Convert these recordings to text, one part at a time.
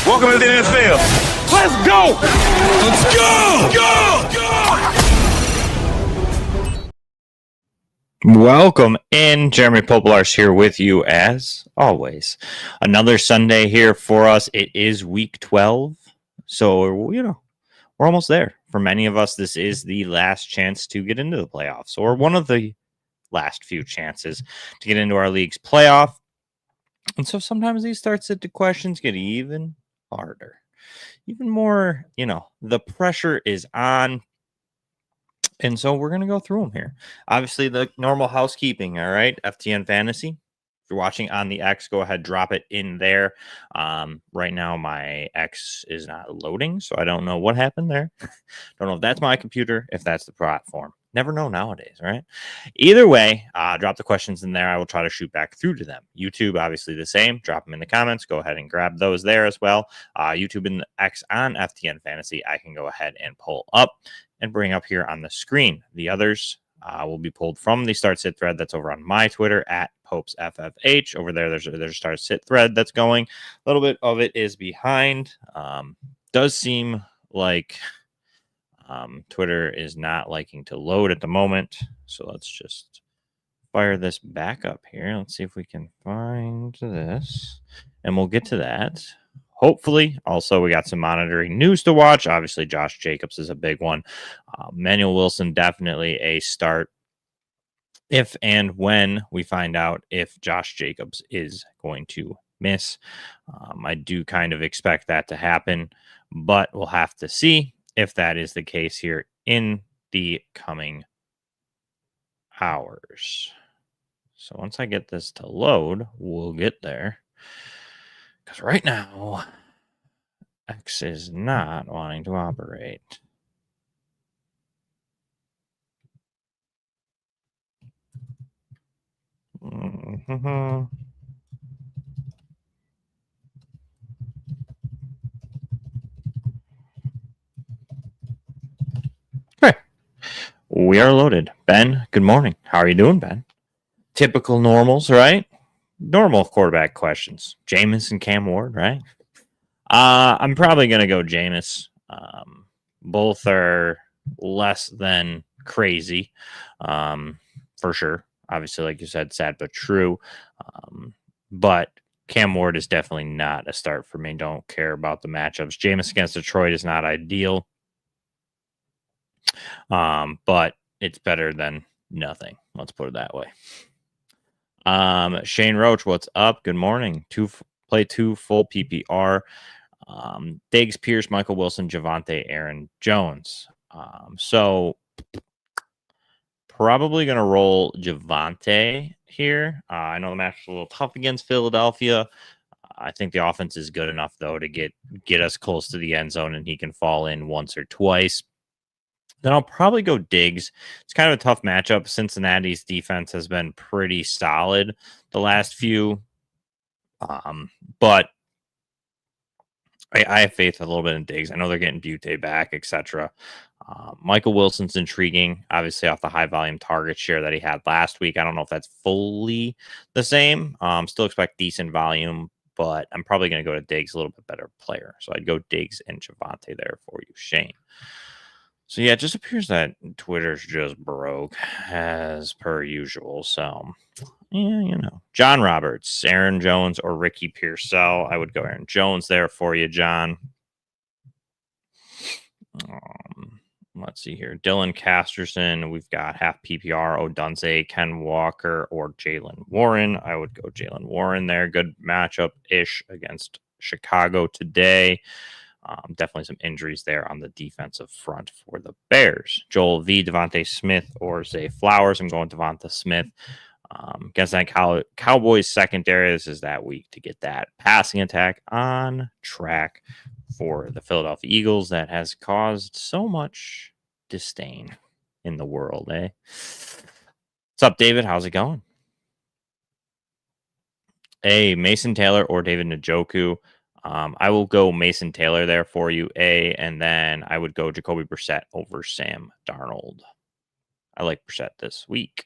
Welcome to the NFL. Let's go! Let's go! Go! Welcome in. Jeremy Popielarz here with you as always. Another Sunday here for us. It is week 12. So, we're almost there. For many of us, this is the last chance to get into the playoffs, or one of the last few chances to get into our league's playoff. And so sometimes these start-sit questions get even harder. Even more, the pressure is on. And so we're going to go through them here. Obviously, the normal housekeeping, all right? FTN Fantasy. If you're watching on the X, go ahead, drop it in there. Right now, my X is not loading, so I don't know what happened there. Don't know if that's my computer, if that's the platform. Never know nowadays, right? Either way, drop the questions in there. I will try to shoot back through to them. YouTube, obviously the same. Drop them in the comments. Go ahead and grab those there as well. YouTube and the X on FTN Fantasy, I can go ahead and pull up and bring up here on the screen. The others will be pulled from the Start Sit thread that's over on my Twitter at PopesFFH. Over there, there's a Start Sit thread that's going. A little bit of it is behind. Does seem like Twitter is not liking to load at the moment. So let's just fire this back up here. Let's see if we can find this. And we'll get to that. Hopefully. Also, we got some monitoring news to watch. Obviously, Josh Jacobs is a big one. Manuel Wilson, definitely a start if and when we find out if Josh Jacobs is going to miss. I do kind of expect that to happen, but we'll have to see if that is the case here in the coming hours. So once I get this to load, we'll get there. Because right now, X is not wanting to operate. Mm-hmm. Okay. We are loaded. Ben, good morning. How are you doing, Ben? Typical normals, right? Normal quarterback questions. Jameis and Cam Ward, right? I'm probably going to go Jameis. Both are less than crazy, for sure. Obviously, like you said, sad but true. But Cam Ward is definitely not a start for me. Don't care about the matchups. Jameis against Detroit is not ideal. But it's better than nothing. Let's put it that way. Shane Roach, what's up? Good morning. Play two full PPR. Diggs, Pierce, Michael Wilson, Javonte, Aaron Jones. So probably going to roll Javonte here. I know the match is a little tough against Philadelphia. I think the offense is good enough, though, to get us close to the end zone, and he can fall in once or twice. Then I'll probably go Diggs. It's kind of a tough matchup. Cincinnati's defense has been pretty solid the last few. But I have faith a little bit in Diggs. I know they're getting Butte back, etc. Michael Wilson's intriguing, obviously off the high volume target share that he had last week. I don't know if that's fully the same. Still expect decent volume, but I'm probably going to go to Diggs, a little bit better player. So I'd go Diggs and Javonte there for you, Shane. So yeah, it just appears that Twitter's just broke as per usual. So yeah, John Roberts, Aaron Jones, or Ricky Pearsall. I would go Aaron Jones there for you, John. Let's see here. Dylan Casterson. We've got half PPR, Odunze, Ken Walker, or Jalen Warren. I would go Jalen Warren there. Good matchup-ish against Chicago today. Definitely some injuries there on the defensive front for the Bears. Joel V, Devontae Smith, or Zay Flowers. I'm going Devonta Smith. Against that Cowboys secondary, this is that week to get that passing attack on track for the Philadelphia Eagles that has caused so much disdain in the world, eh? What's up, David? How's it going? Hey, Mason Taylor or David Njoku. I will go Mason Taylor there for you, and then I would go Jacoby Brissett over Sam Darnold. I like Brissett this week.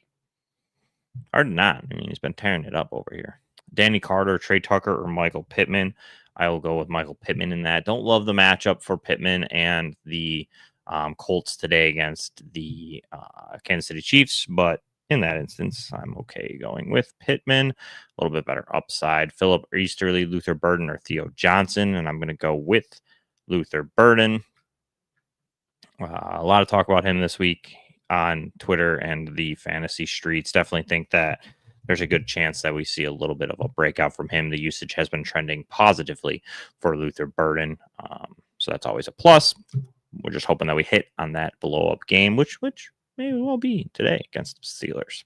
Hard not. I mean, he's been tearing it up over here. Danny Carter, Trey Tucker, or Michael Pittman. I will go with Michael Pittman in that. Don't love the matchup for Pittman and the Colts today against the Kansas City Chiefs, but in that instance, I'm okay going with Pittman. A little bit better upside. Philip Easterly, Luther Burden, or Theo Johnson, and I'm going to go with Luther Burden. A lot of talk about him this week on Twitter and the fantasy streets. Definitely think that there's a good chance that we see a little bit of a breakout from him. The usage has been trending positively for Luther Burden, so that's always a plus. We're just hoping that we hit on that blow up game, which may well be today against the Steelers.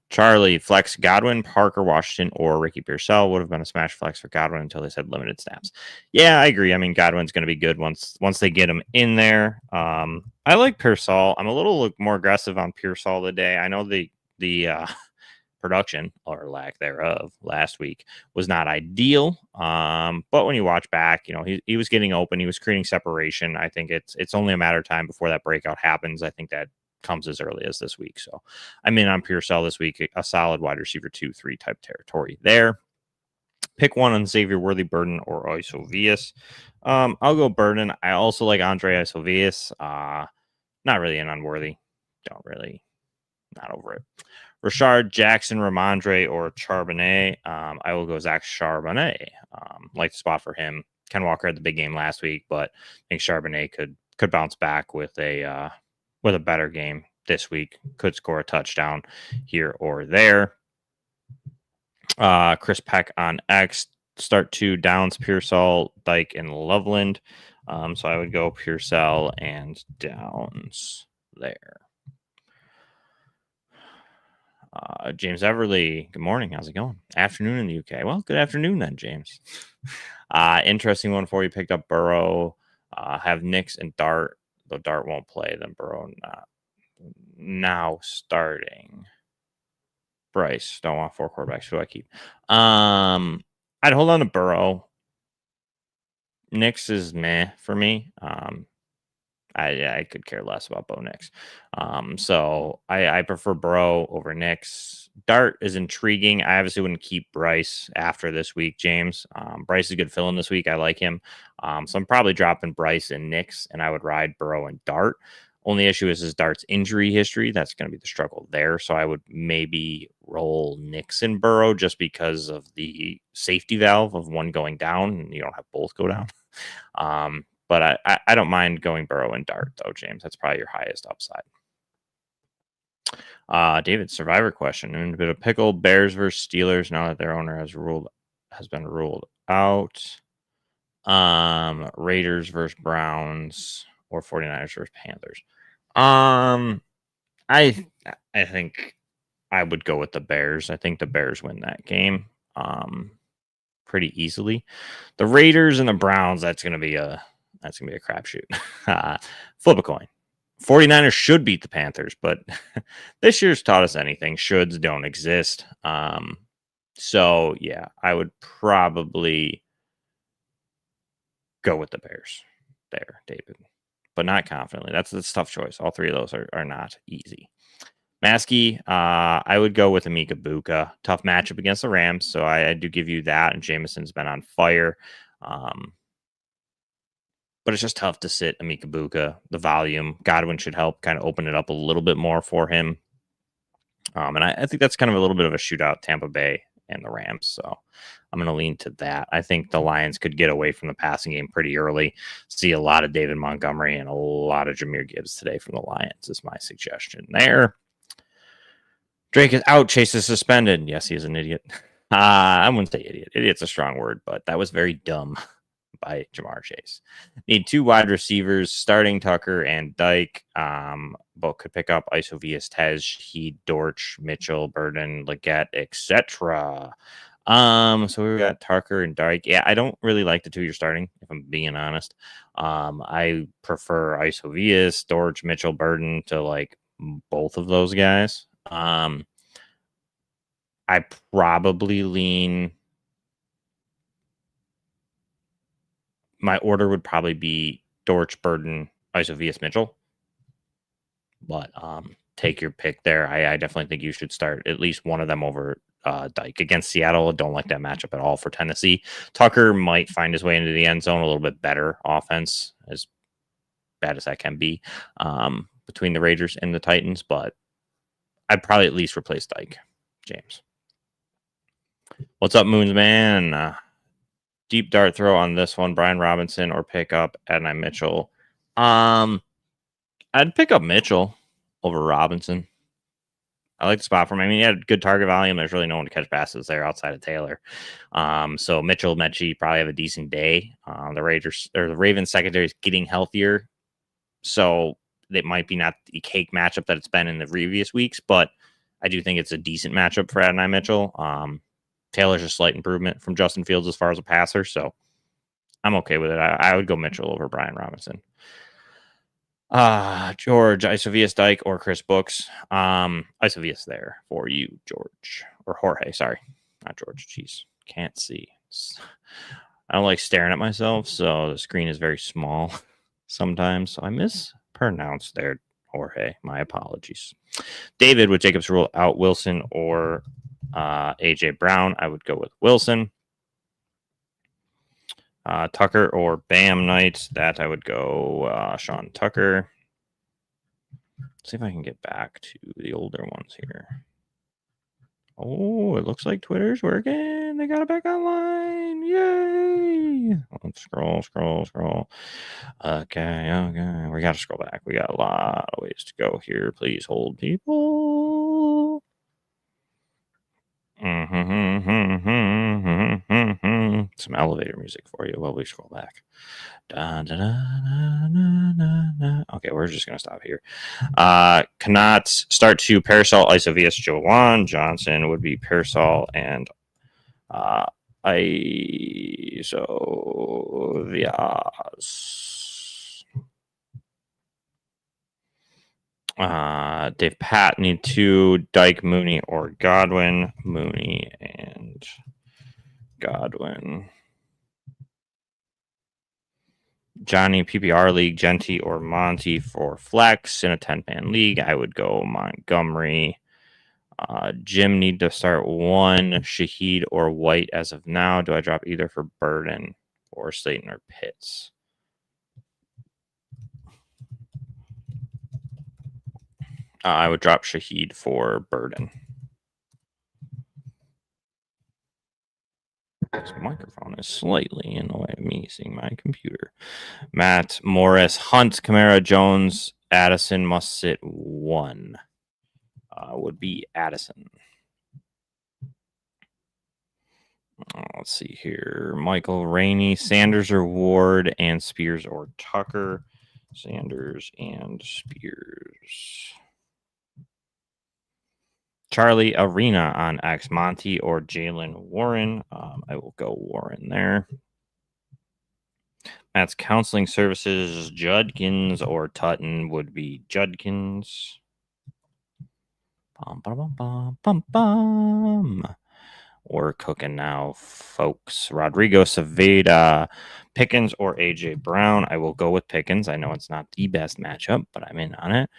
Charlie, flex Godwin, Parker Washington, or Ricky Pearsall would have been a smash flex for Godwin until they said limited snaps. Yeah, I agree. I mean, Godwin's going to be good once they get him in there. I like Pearsall. I'm a little more aggressive on Pearsall today. I know the production or lack thereof last week was not ideal. But when you watch back, he was getting open. He was creating separation. I think it's only a matter of time before that breakout happens. I think that comes as early as this week. So I'm in on Pearsall this week, a solid wide receiver 2-3 type territory there. Pick one on Xavier Worthy, Burden, or Isovius. I'll go Burden. I also like Andre Isovius. Not really in on Worthy. Not over it. Rashard Jackson, Ramondre, or Charbonnet. I will go Zach Charbonnet. Like the spot for him. Ken Walker had the big game last week, but I think Charbonnet could bounce back with a better game this week. Could score a touchdown here or there. Chris Peck on X. Start 2 Downs, Pearsall, Dyke, and Loveland. So I would go Pearsall and Downs there. James Everly, good morning. How's it going? Afternoon in the UK. Well, good afternoon then, James. Interesting one for you. Picked up Burrow. Have Nix and Dart, though Dart won't play. Then Burrow now starting. Bryce, don't want 4 quarterbacks. Who do I keep? I'd hold on to Burrow. Nix is meh for me. I could care less about Bo Nix. So I prefer Burrow over Nix. Dart is intriguing. I obviously wouldn't keep Bryce after this week, James. Bryce is a good fill-in this week. I like him. So I'm probably dropping Bryce and Nix, and I would ride Burrow and Dart. Only issue is Dart's injury history. That's going to be the struggle there. So I would maybe roll Nix and Burrow just because of the safety valve of one going down, and you don't have both go down. But I don't mind going Burrow and Dart, though, James. That's probably your highest upside. David, survivor question. In a bit of pickle, Bears versus Steelers now that their owner has been ruled out. Raiders versus Browns or 49ers versus Panthers. I think I would go with the Bears. I think the Bears win that game pretty easily. The Raiders and the Browns, that's gonna be a crapshoot. Flip a coin. 49ers should beat the Panthers, but this year's taught us anything. Shoulds don't exist. So yeah, I would probably go with the Bears there, David, but not confidently. That's a tough choice. All three of those are not easy. Maskey, I would go with Amika Buka. Tough matchup against the Rams, so I do give you that. And Jameson's been on fire. But it's just tough to sit Amika Buka. The volume, Godwin should help kind of open it up a little bit more for him. And I think that's kind of a little bit of a shootout, Tampa Bay and the Rams. So I'm going to lean to that. I think the Lions could get away from the passing game pretty early. See a lot of David Montgomery and a lot of Jahmyr Gibbs today from the Lions is my suggestion there. Drake is out. Chase is suspended. Yes, he is an idiot. I wouldn't say idiot. Idiot's a strong word, but that was very dumb by Jamar Chase. Need 2 wide receivers, starting Tucker and Dyke. Both could pick up Isovius, Tej, Heed, Dortch, Mitchell, Burden, Leggett, etc. So we've got Tucker and Dyke. Yeah, I don't really like the 2 you're starting, if I'm being honest. I prefer Isovius, Dortch, Mitchell, Burden to like both of those guys. I probably lean. My order would probably be Dortch, Burden, Isovius, Mitchell. But take your pick there. I definitely think you should start at least one of them over Dyke against Seattle. I don't like that matchup at all for Tennessee. Tucker might find his way into the end zone, a little bit better offense, as bad as that can be, between the Raiders and the Titans, but I'd probably at least replace Dyke. James. What's up, Moons Man? Deep dart throw on this one. Brian Robinson or pick up Adonai Mitchell. I'd pick up Mitchell over Robinson. I like the spot for him. I mean, he had good target volume. There's really no one to catch passes there outside of Taylor. So Mitchell, Mechie probably have a decent day. The Ravens secondary is getting healthier, so it might be not the cake matchup that it's been in the previous weeks, but I do think it's a decent matchup for Adonai Mitchell. Taylor's a slight improvement from Justin Fields as far as a passer, so I'm okay with it. I would go Mitchell over Brian Robinson. George, Isovius Dyke or Chris Brooks. Isovius there for you, George. Or Jorge, sorry. Not George. Jeez. Can't see. I don't like staring at myself, so the screen is very small sometimes. So I mispronounced there, Jorge. My apologies. David, with Jacobs rule out Wilson or AJ Brown. I would go with Wilson. Tucker or Bam Knight. That I would go Sean Tucker. See if I can get back to the older ones here. Oh, it looks like Twitter's working. They got it back online. Yay! Let's scroll. Okay. We got to scroll back. We got a lot of ways to go here. Please hold, people. Some elevator music for you while we scroll back. Okay, we're just gonna stop here. Cannot start to Parasol, Isovius, Joanne Johnson would be Parasol and Isovius. Dave Pat need 2, Dyke, Mooney, or Godwin. Mooney and Godwin. Johnny, PPR league, Genty or Monty for flex in a 10-man league. I would go Montgomery. Jim need to start 1, Shaheed or White as of now. Do I drop either for Burden or Slayton or Pitts? I would drop Shaheed for Burden. This microphone is slightly in the way of me seeing my computer. Matt, Morris, Hunt, Kamara, Jones, Addison must sit 1. Would be Addison. Let's see here. Michael, Rainey, Sanders or Ward, and Spears or Tucker. Sanders and Spears. Charlie Arena on X, Monty or Jalen Warren. I will go Warren there. Matt's counseling services, Judkins or Tutton would be Judkins. We're cooking now, folks. Rodrigo Saveda, Pickens or AJ Brown. I will go with Pickens. I know it's not the best matchup, but I'm in on it.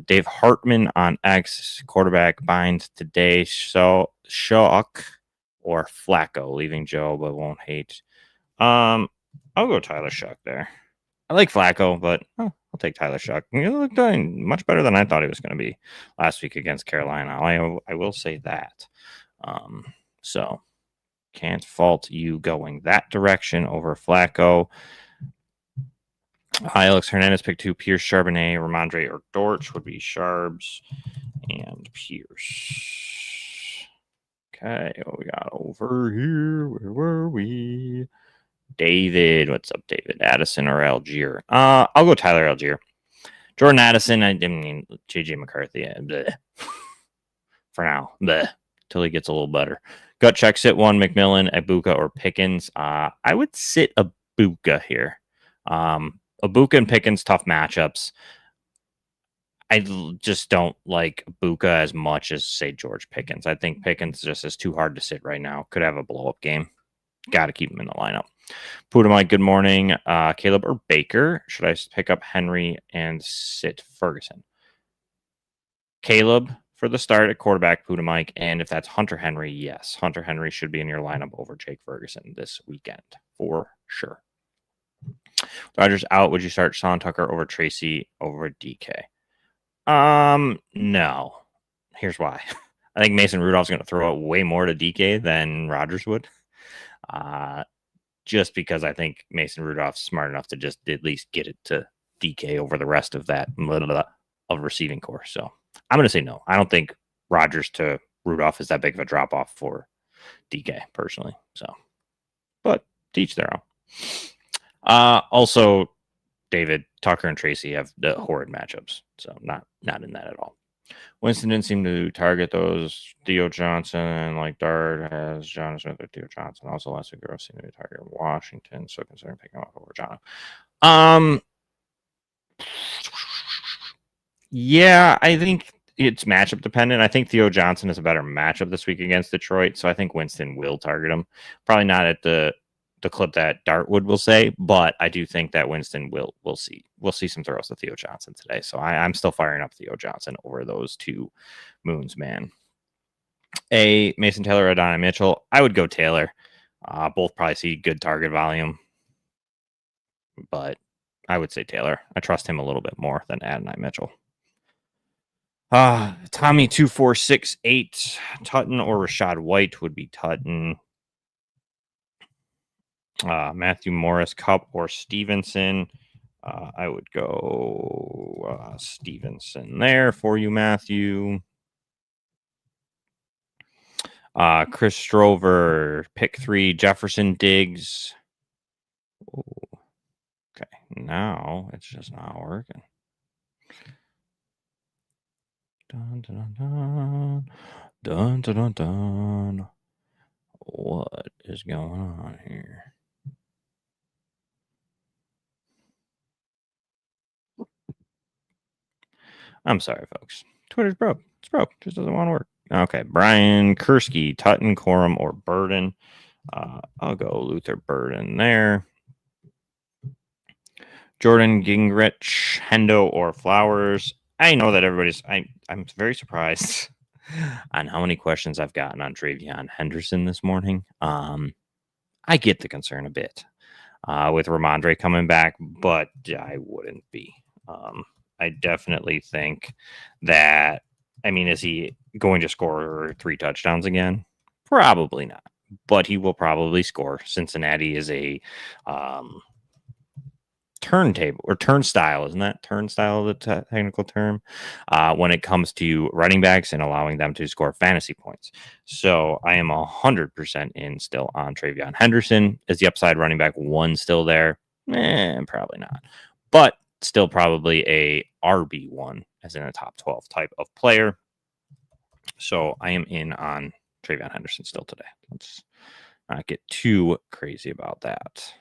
Dave Hartman on X, quarterback binds today. So Shock or Flacco, leaving Joe but won't hate. I'll go Tyler Shuck there. I like Flacco, but I'll take Tyler Shuck. He looked much better than I thought he was going to be last week against Carolina. I will say that. So can't fault you going that direction over Flacco. Alex Hernandez picked 2, Pierce, Charbonnet, Ramondre, or Dortch would be Sharbs and Pierce. Okay, what we got over here? Where were we? David, what's up, David? Addison or Algier? I'll go Tyler Algier. Jordan Addison, I mean JJ McCarthy. For now, till he gets a little better. Gut check, sit 1, McMillan, Ibuka, or Pickens. I would sit Ibuka here. Ibuka and Pickens, tough matchups. I just don't like Ibuka as much as, say, George Pickens. I think Pickens just is too hard to sit right now. Could have a blow-up game. Got to keep him in the lineup. Mike, good morning. Caleb or Baker? Should I pick up Henry and sit Ferguson? Caleb, for the start at quarterback, Puda Mike. And if that's Hunter Henry, yes, Hunter Henry should be in your lineup over Jake Ferguson this weekend for sure. Rodgers out. Would you start Sean Tucker over Tracy over DK? No. Here's why. I think Mason Rudolph's going to throw out way more to DK than Rodgers would. Just because I think Mason Rudolph's smart enough to just at least get it to DK over the rest of that of receiving core. So I'm going to say no. I don't think Rodgers to Rudolph is that big of a drop off for DK personally. So, but teach their own. Also, David, Tucker, and Tracy have the horrid matchups, so not in that at all. Winston didn't seem to target those. Theo Johnson and like Dart has John Smith or Theo Johnson. Also, last week Gross seemed to target Washington, so considering picking him up over John. Yeah, I think it's matchup dependent. I think Theo Johnson is a better matchup this week against Detroit, so I think Winston will target him. Probably not at the clip that Dartwood will say, but I do think that Winston will see some throws to Theo Johnson today. So I'm still firing up Theo Johnson over those two moons, man. A Mason Taylor, Adonai Mitchell. I would go Taylor. Both probably see good target volume, but I would say Taylor. I trust him a little bit more than Adonai Mitchell. Tommy 2468 Tutton or Rashad White would be Tutton. Matthew Morris, Cup, or Stevenson. I would go Stevenson there for you, Matthew. Chris Strover, pick 3, Jefferson Diggs. Ooh. Okay, now it's just not working. Dun, dun, dun, dun, dun, dun, dun. What is going on here? I'm sorry, folks. Twitter's broke. It's broke. Just doesn't want to work. Okay, Brian Kursky, Tutton, Corum, or Burden. I'll go Luther Burden there. Jordan Gingrich, Hendo, or Flowers. I know that everybody's. I'm very surprised on how many questions I've gotten on Travion Henderson this morning. I get the concern a bit with Ramondre coming back, but I wouldn't be. I definitely think that. I mean, is he going to score 3 touchdowns again? Probably not, but he will probably score. Cincinnati is a turntable or turnstile, isn't that turnstile the technical term when it comes to running backs and allowing them to score fantasy points. So I am 100% in still on Travion Henderson. Is the upside running back 1 still there? Probably not, but still probably a RB1 as in a top 12 type of player. So I am in on Travion Henderson still today. Let's not get too crazy about that.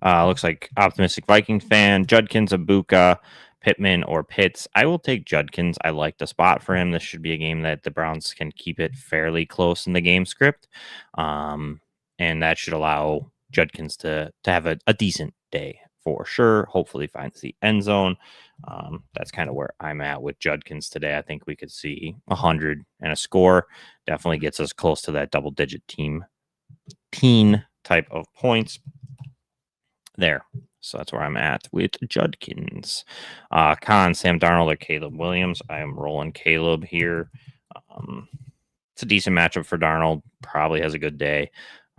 Looks like optimistic Viking fan. Judkins, Abuka, Pittman, or Pitts. I will take Judkins. I like the spot for him. This should be a game that the Browns can keep it fairly close in the game script. And that should allow Judkins to have a decent day for sure. Hopefully finds the end zone. That's kind of where I'm at with Judkins today. I think we could see 100 and a score. Definitely gets us close to that double-digit teen type of points. There. So that's where I'm at with Judkins. Con, Sam Darnold, or Caleb Williams. I am rolling Caleb here. It's a decent matchup for Darnold. Probably has a good day.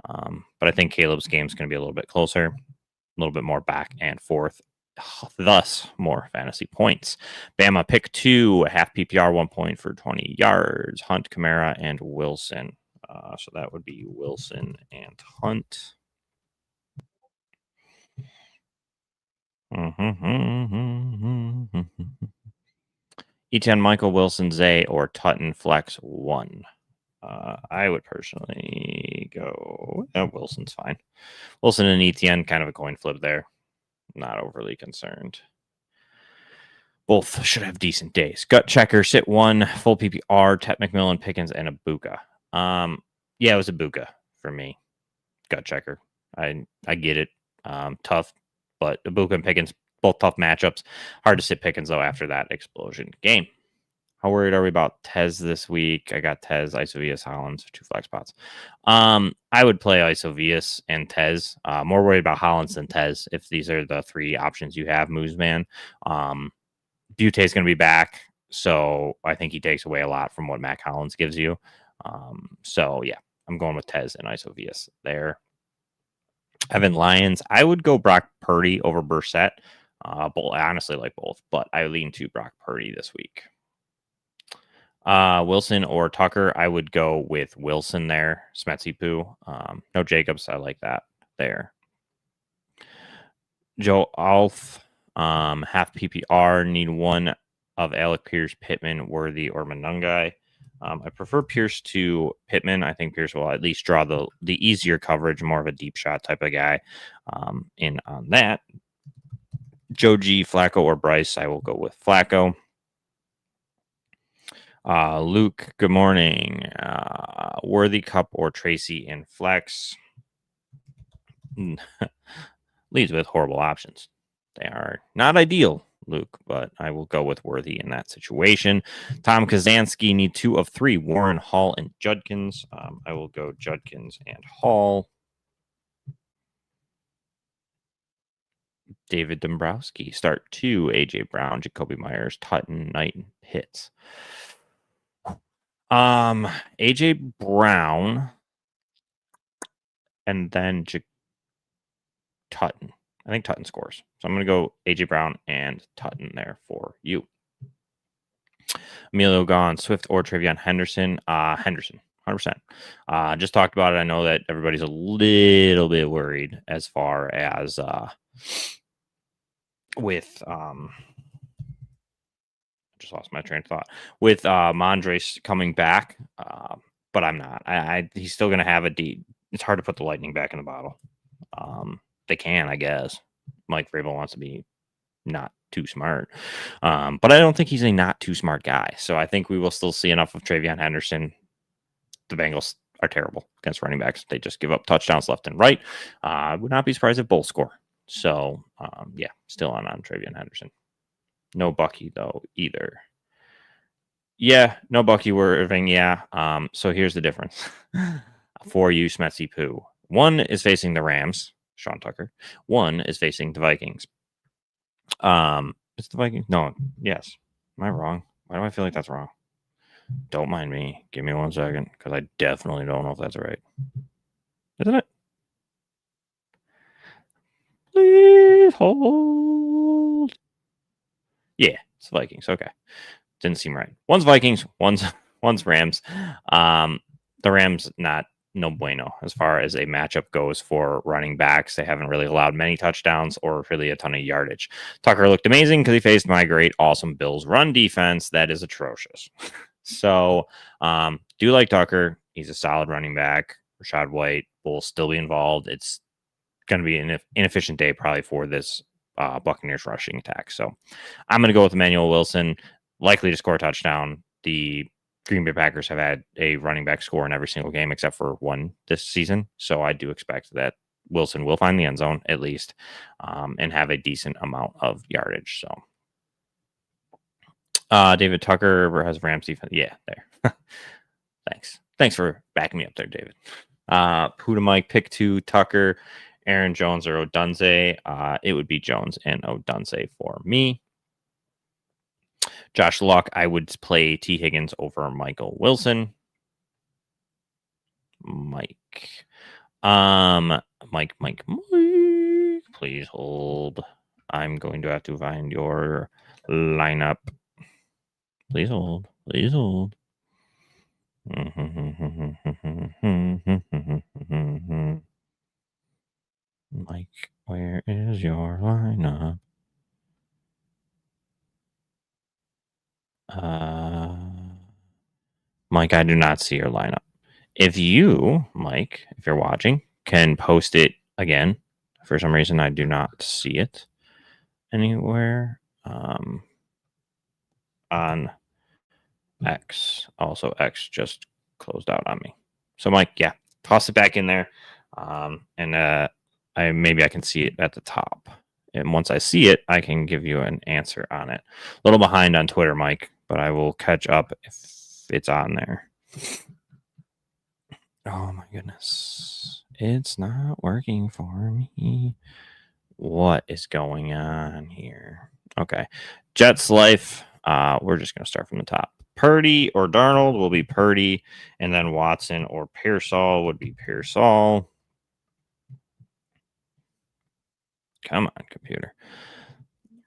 But I think Caleb's game is going to be a little bit closer, a little bit more back and forth. Thus, more fantasy points. Bama, pick 2, half PPR, 1 point for 20 yards. Hunt, Kamara, and Wilson. So that would be Wilson and Hunt. Etienne, Michael, Wilson, Zay, or Tutton flex 1. I would personally go. Wilson's fine. Wilson and Etienne, kind of a coin flip there. Not overly concerned. Both should have decent days. Gut checker, sit 1, full PPR, Tet McMillan, Pickens, and Abuka. Yeah, it was Abuka for me. Gut checker. I get it. Tough, but Abuka and Pickens both tough matchups. Hard to sit Pickens, though, after that explosion game. How worried are we about Tez this week? I got Tez, Isovius, Hollins, 2 flex spots. I would play Isovius and Tez. More worried about Hollins than Tez if these are the 3 options you have, Mooseman. Butte's going to be back, so I think he takes away a lot from what Mac Hollins gives you. So, yeah, I'm going with Tez and Isovius there. Evan Lyons, I would go Brock Purdy over Brissett. I honestly like both, but I lean to Brock Purdy this week. Wilson or Tucker, I would go with Wilson there. Smetsy Poo. No Jacobs, I like that there. Joe Alf, half PPR, need one of Alec Pierce, Pittman, Worthy, or Monungai. I prefer Pierce to Pittman. I think Pierce will at least draw the easier coverage, more of a deep shot type of guy. In on that, Joe G, Flacco, or Bryce, I will go with Flacco. Luke, good morning. Worthy, Cup, or Tracy in flex. Leads with horrible options. They are not ideal, Luke, but I will go with Worthy in that situation. Tom Kazansky, need 2 of 3. Warren, Hall, and Judkins. I will go Judkins and Hall. David Dombrowski, start 2. AJ Brown, Jacoby Myers, Tutton, Knight, and Pitts. AJ Brown and then Tutton. I think Tutton scores. So I'm going to go AJ Brown and Tutton there for you. Emilio gone, Swift or Travion Henderson. Henderson, 100%. Just talked about it. I know that everybody's a little bit worried as far as with just lost my train of thought with Mondres coming back, but I'm not. He's still going to have a D. It's hard to put the lightning back in the bottle. They can, I guess. Mike Vrabel wants to be not too smart, but I don't think he's a not too smart guy. So I think we will still see enough of Travion Henderson. The Bengals are terrible against running backs. They just give up touchdowns left and right. I would not be surprised if both score. So yeah, still on Travion Henderson. No Bucky, though, either. Yeah, no Bucky Irving, yeah. So here's the difference for you, Smetsy Poo. One is facing the Rams, Sean Tucker. One is facing the Vikings. It's the Vikings? No, yes. Am I wrong? Why do I feel like that's wrong? Don't mind me. Give me 1 second, because I definitely don't know if that's right. Isn't it? Please hold. Yeah, it's the Vikings. Okay. Didn't seem right. One's Vikings, one's Rams. The Rams, no bueno as far as a matchup goes for running backs. They haven't really allowed many touchdowns or really a ton of yardage. Tucker looked amazing because he faced my great, awesome Bills run defense that is atrocious. So do like Tucker. He's a solid running back. Rashad White will still be involved. It's going to be an inefficient day probably for this Buccaneers rushing attack. So I'm going to go with Emmanuel Wilson, likely to score a touchdown. The Green Bay Packers have had a running back score in every single game except for one this season. So I do expect that Wilson will find the end zone at least and have a decent amount of yardage. So David Tucker has Rams defense. Yeah, there. Thanks for backing me up there, David. Puda Mike, pick 2, Tucker, Aaron Jones, or Odunze. It would be Jones and Odunze for me. Josh Luck, I would play T. Higgins over Michael Wilson. Mike, please hold. I'm going to have to find your lineup. Please hold. Mike, where is your lineup? Mike, I do not see your lineup. If you, Mike, if you're watching, can post it again. For some reason, I do not see it anywhere. On X. Also, X just closed out on me. So, Mike, yeah, toss it back in there. And maybe I can see it at the top and once I see it, I can give you an answer on it. A little behind on Twitter, Mike, but I will catch up if it's on there. Oh my goodness. It's not working for me. What is going on here? Okay. Jets life. We're just going to start from the top. Purdy or Darnold will be Purdy, and then Watson or Pearsall would be Pearsall. Come on, computer.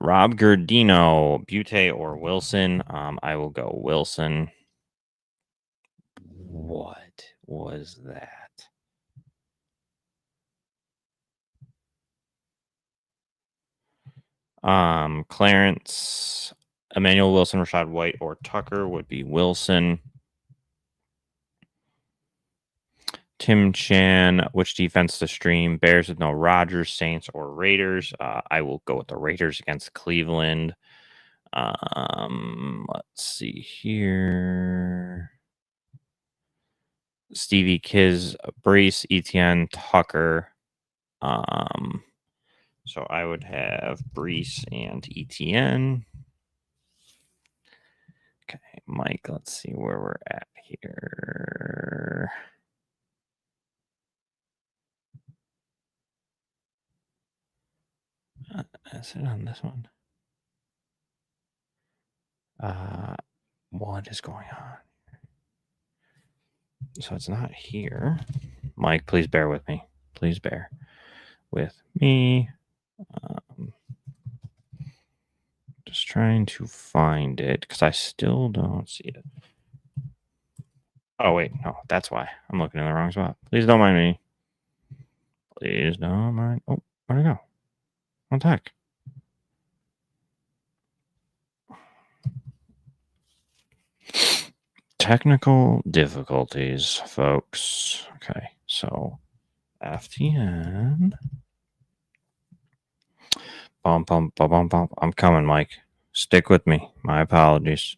Rob Gardino, Butte or Wilson. I will go Wilson. What was that? Clarence, Emmanuel Wilson, Rashad White, or Tucker would be Wilson. Tim Chan, which defense to stream? Bears with no Rodgers, Saints, or Raiders. I will go with the Raiders against Cleveland. Let's see here. Stevie Kiz, Brees, Etienne, Tucker. So I would have Brees and Etienne. Okay, Mike, let's see where we're at here. Is it on this one? What is going on? So it's not here. Mike, please bear with me. Please bear with me. Just trying to find it because I still don't see it. Oh, wait. No, that's why. I'm looking in the wrong spot. Please don't mind me. Please don't mind. Oh, where'd it go? What the heck? Technical difficulties, folks. Okay, so FTN. Bump. I'm coming, Mike. Stick with me. My apologies.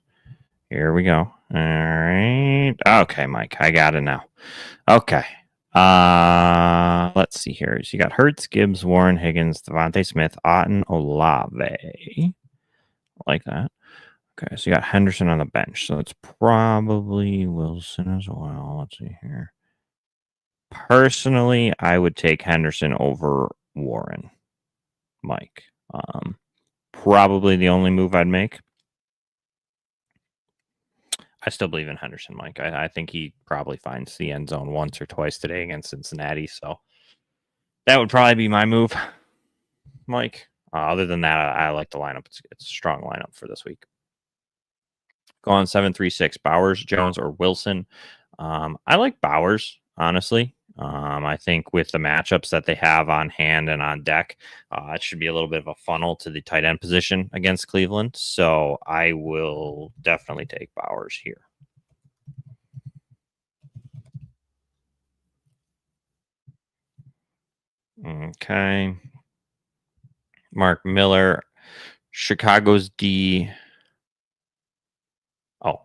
Here we go. All right. Okay, Mike. I got it now. Okay. Let's see here. So you got Hurts, Gibbs, Warren, Higgins, Devontae Smith, Otten, Olave. Like that. Okay, so you got Henderson on the bench. So it's probably Wilson as well. Let's see here. Personally, I would take Henderson over Warren, Mike. Probably the only move I'd make. I still believe in Henderson, Mike. I think he probably finds the end zone once or twice today against Cincinnati. So that would probably be my move, Mike. Other than that, I like the lineup. It's a strong lineup for this week. Go on 7-3-6. Bowers, Jones, or Wilson. I like Bowers, honestly. I think with the matchups that they have on hand and on deck, it should be a little bit of a funnel to the tight end position against Cleveland. So I will definitely take Bowers here. Okay. Mark Miller, Chicago's D. Oh,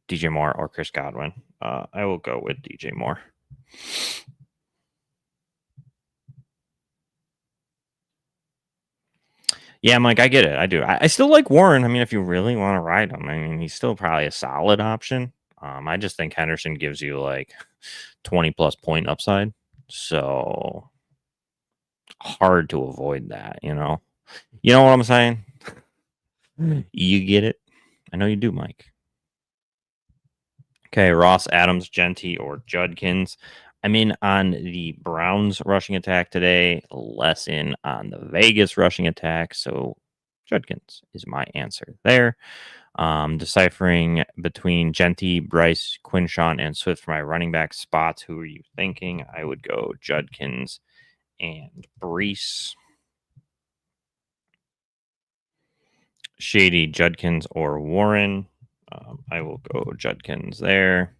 DJ Moore or Chris Godwin. I will go with DJ Moore. Yeah, Mike, I get it. I do. I still like Warren. I mean, if you really want to ride him, I mean, he's still probably a solid option. I just think Henderson gives you like 20 plus point upside. So hard to avoid that, you know? You know what I'm saying? You get it? I know you do, Mike. Okay, Ross, Adams, Genty, or Judkins. I'm in on the Browns rushing attack today, less in on the Vegas rushing attack. So Judkins is my answer there. Deciphering between Genty, Bryce, Quinshawn, and Swift for my running back spots. Who are you thinking? I would go Judkins and Brees. Shady, Judkins, or Warren. I will go Judkins there.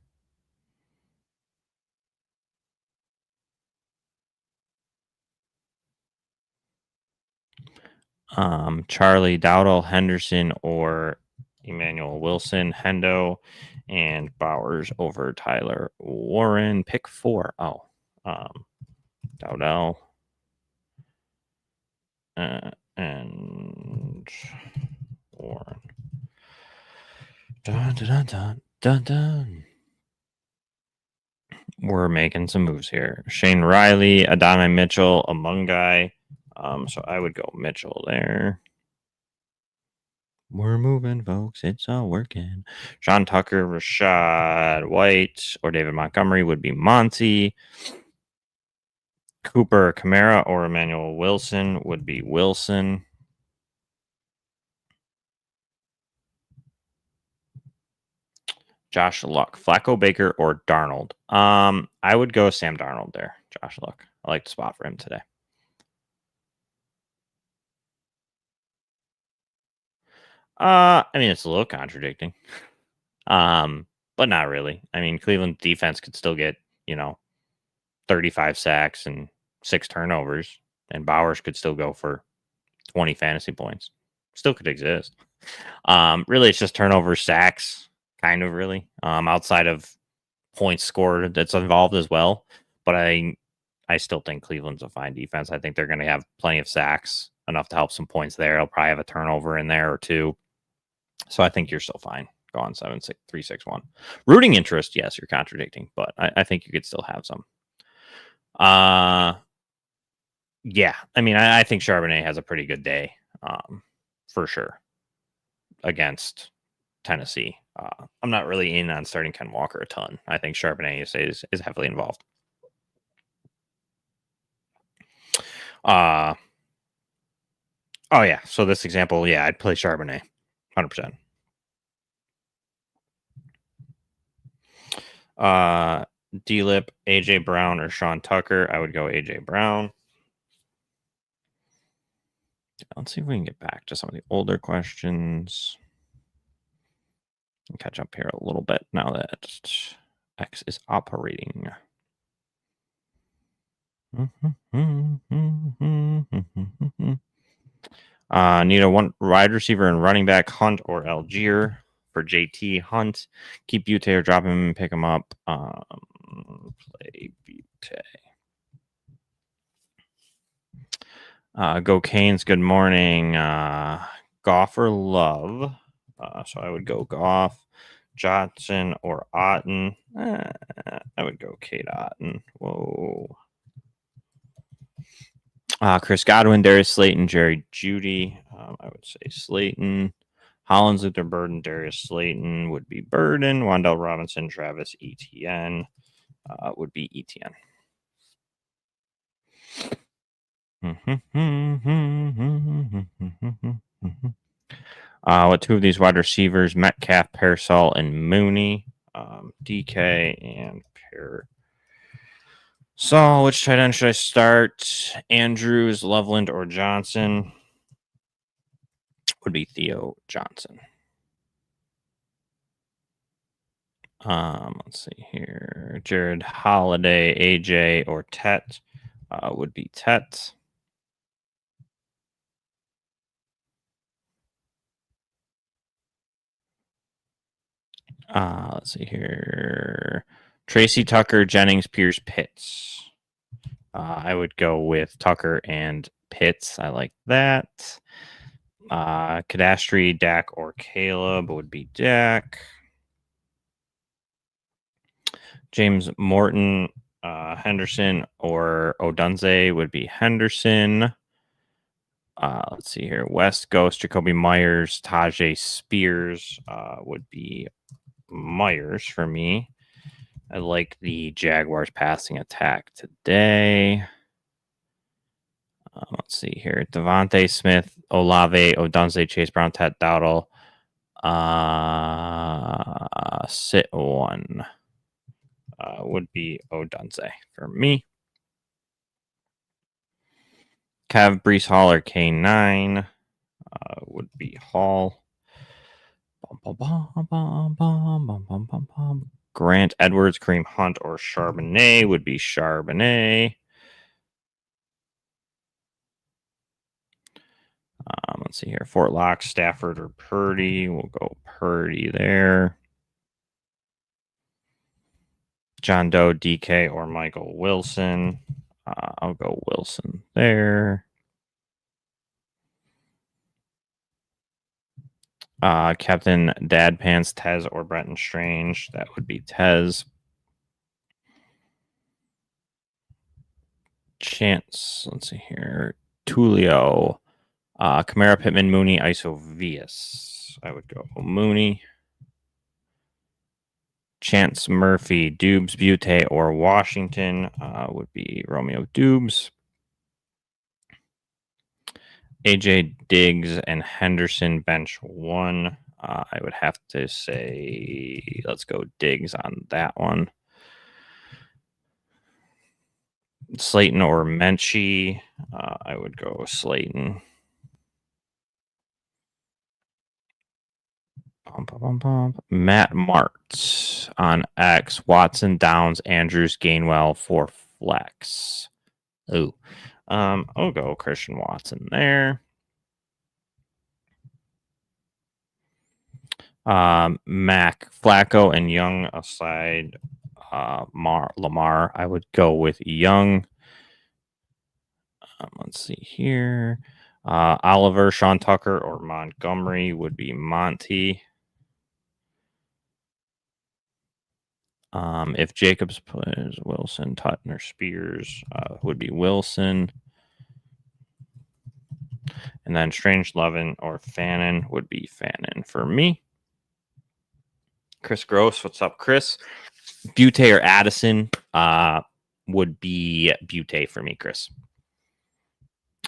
Charlie, Dowdle, Henderson, or Emmanuel Wilson, Hendo, and Bowers over Tyler Warren. Pick 4. Dowdell. And dun, dun, dun, dun. We're making some moves here. Shane Riley, Adonai Mitchell, Amungai. So I would go Mitchell there. We're moving, folks. It's all working. Sean Tucker, Rashad White, or David Montgomery would be Monty. Cooper Kamara or Emmanuel Wilson would be Wilson. Josh Luck, Flacco Baker, or Darnold. I would go Sam Darnold there. Josh Luck. I like the spot for him today. I mean, it's a little contradicting. But not really. I mean, Cleveland defense could still get, 35 sacks and 6 turnovers, and Bowers could still go for 20 fantasy points. Still could exist. Really, it's just turnover, sacks, kind of really. Outside of points scored that's involved as well. But I still think Cleveland's a fine defense. I think they're going to have plenty of sacks, enough to help some points there. They'll probably have a turnover in there or two. So I think you're still fine. Go on 7-6-3-6-1. Rooting interest, yes, you're contradicting, but I think you could still have some. Yeah, I mean, I think Charbonnet has a pretty good day, for sure, against Tennessee. I'm not really in on starting Ken Walker a ton. I think Charbonnet is heavily involved. Oh yeah, so this example, yeah, I'd play Charbonnet, 100%. D-Lip, AJ Brown, or Sean Tucker. I would go AJ Brown. Let's see if we can get back to some of the older questions. Catch up here a little bit now that X is operating. Need a one wide receiver and running back, Hunt or Algier. For JT Hunt, keep Butte or drop him and pick him up. Play Butte. Go Canes. Good morning. Goff or Love. So I would go Goff, Johnson, or Otten. I would go Kate Otten. Whoa. Chris Godwin, Darius Slayton, Jerry Judy. I would say Slayton. Hollins, Luther Burden, Darius Slayton would be Burden. Wandell Robinson, Travis Etienne would be Etienne. What two of these wide receivers, Metcalf, Pearsall, and Mooney, DK and Pear. So, which tight end should I start? Andrews, Loveland, or Johnson? Would be Theo Johnson. Let's see here. Jared Holiday, AJ, or Tet would be Tet. Let's see here. Tracy, Tucker, Jennings, Pierce, Pitts. I would go with Tucker and Pitts. I like that. Cadastri, Dak, or Caleb would be Dak. James Morton, Henderson, or Odunze would be Henderson. Let's see here. West Ghost, Jacoby Myers, Tajay Spears would be Myers for me. I like the Jaguars passing attack today. Let's see here. Devontae Smith, Olave, Odunze, Chase Brown, Ted Dowdle. Sit one would be Odunze for me. Cav, Brees Hall, or K9 would be Hall. Grant Edwards, Kareem Hunt, or Charbonnet would be Charbonnet. Let's see here. Fort Lock, Stafford, or Purdy. We'll go Purdy there. John Doe, DK, or Michael Wilson. I'll go Wilson there. Captain Dad Pants, Tez, or Brenton Strange. That would be Tez. Chance. Let's see here. Tulio. Kamara, Pittman, Mooney, Isovius. I would go Mooney. Chance, Murphy, Dubes, Butte, or Washington would be Romeo Dubes. AJ Diggs and Henderson bench one. I would have to say let's go Diggs on that one. Slayton or Menchie. I would go Slayton. Matt Martz on X. Watson, Downs, Andrews, Gainwell for flex. Ooh. I'll go Christian Watson there. Mac, Flacco, and Young aside. Lamar. I would go with Young. Let's see here. Oliver, Sean Tucker, or Montgomery would be Monty. If Jacobs plays Wilson, Tutton, or Spears, would be Wilson. And then Strange Levin or Fannin would be Fannin for me. Chris Gross, what's up, Chris? Butte or Addison would be Butte for me, Chris.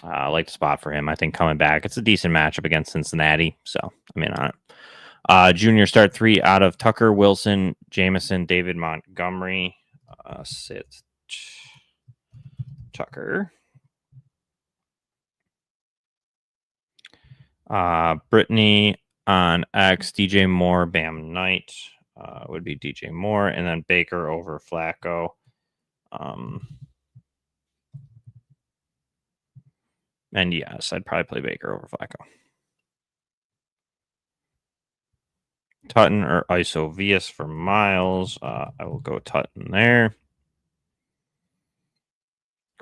I like the spot for him. I think coming back, it's a decent matchup against Cincinnati, so I'm in on it. Junior start 3 out of Tucker, Wilson, Jameson, David Montgomery. Sit Tucker. Brittany on X, DJ Moore, Bam Knight would be DJ Moore, and then Baker over Flacco. And yes, I'd probably play Baker over Flacco. Tutton or Isovius for Miles. I will go Tutton there.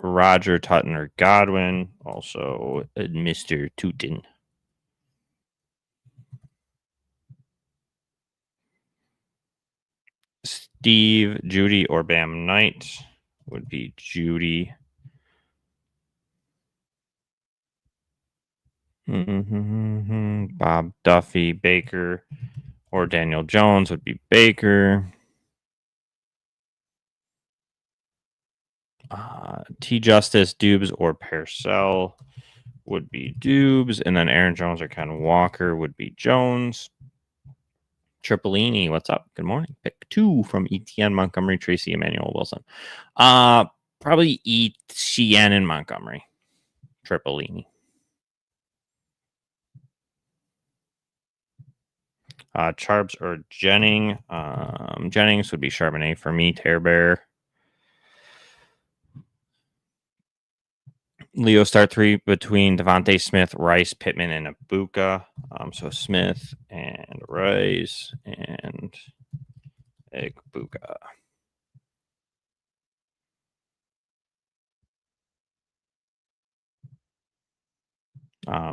Roger, Tutton, or Godwin. Also, Mr. Tootin. Steve, Judy, or Bam Knight would be Judy. Bob Duffy, Baker, or Daniel Jones would be Baker. T. Justice, Dubes, or Parcell would be Dubes. And then Aaron Jones or Ken Walker would be Jones. Tripolini, what's up? Good morning. Pick 2 from Etienne, Montgomery, Tracy, Emmanuel Wilson. Probably Etienne and Montgomery. Tripolini. Charbs or Jennings. Jennings would be Charbonnet for me. Tear Bear. Leo start 3 between Devontae Smith, Rice, Pittman, and Ibuka. So Smith and Rice and Ibuka.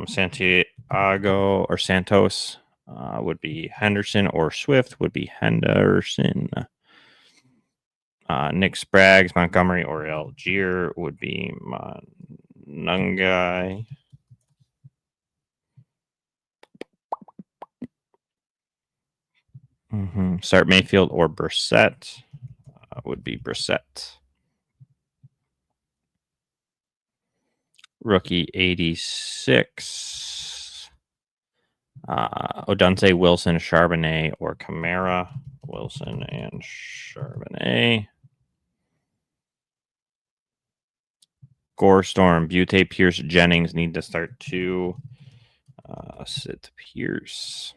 Santiago or Santos would be Henderson, or Swift would be Henderson. Nick Spraggs, Montgomery, or Algier would be Nungai. Start Mayfield or Brissett would be Brissett. Rookie 86. Odunze, Wilson, Charbonnet, or Kamara. Wilson and Charbonnet. Gorestorm, Butte, Pierce, Jennings need to start 2. Sit Pierce.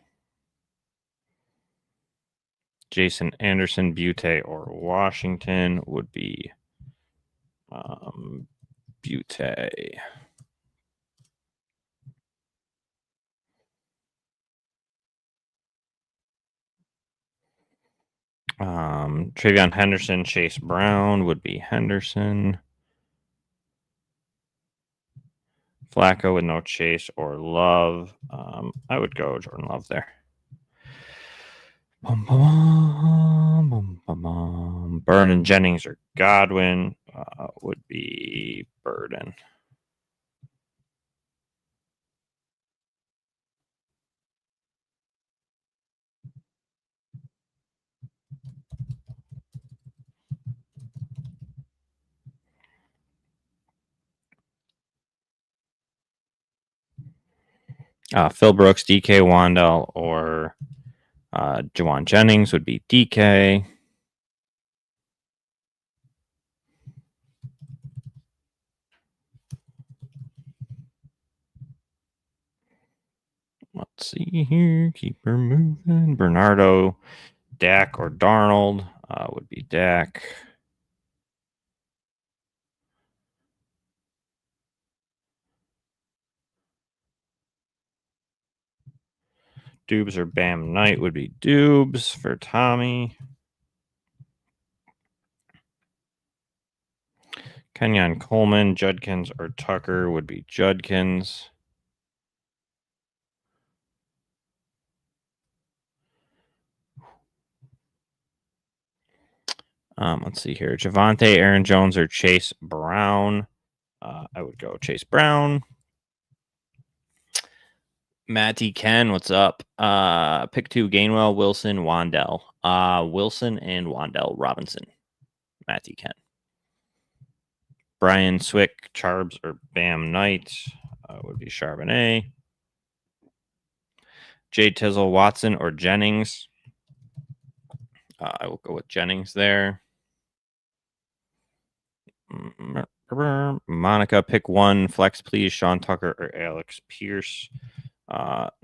Jason Anderson, Butte, or Washington would be Butte. Travion Henderson, Chase Brown would be Henderson. Flacco with no Chase or Love. I would go Jordan Love there. Burn and Jennings or Godwin would be Burden. Phil Brooks, DK Wandell, or Jawan Jennings would be DK. Let's see here. Keep her moving. Bernardo, Dak, or Darnold would be Dak. Dubes or Bam Knight would be Dubes for Tommy. Kenyon Coleman, Judkins, or Tucker would be Judkins. Let's see here. Javonte, Aaron Jones, or Chase Brown. I would go Chase Brown. Matty Ken, what's up? Pick 2, Gainwell, Wilson, Wandell. Wilson and Wandell Robinson. Matty Ken. Brian Swick, Charbs, or Bam Knight would be Charbonnet. Jay Tizzle, Watson, or Jennings. I will go with Jennings there. Monica, pick 1. Flex, please. Sean Tucker or Alex Pierce.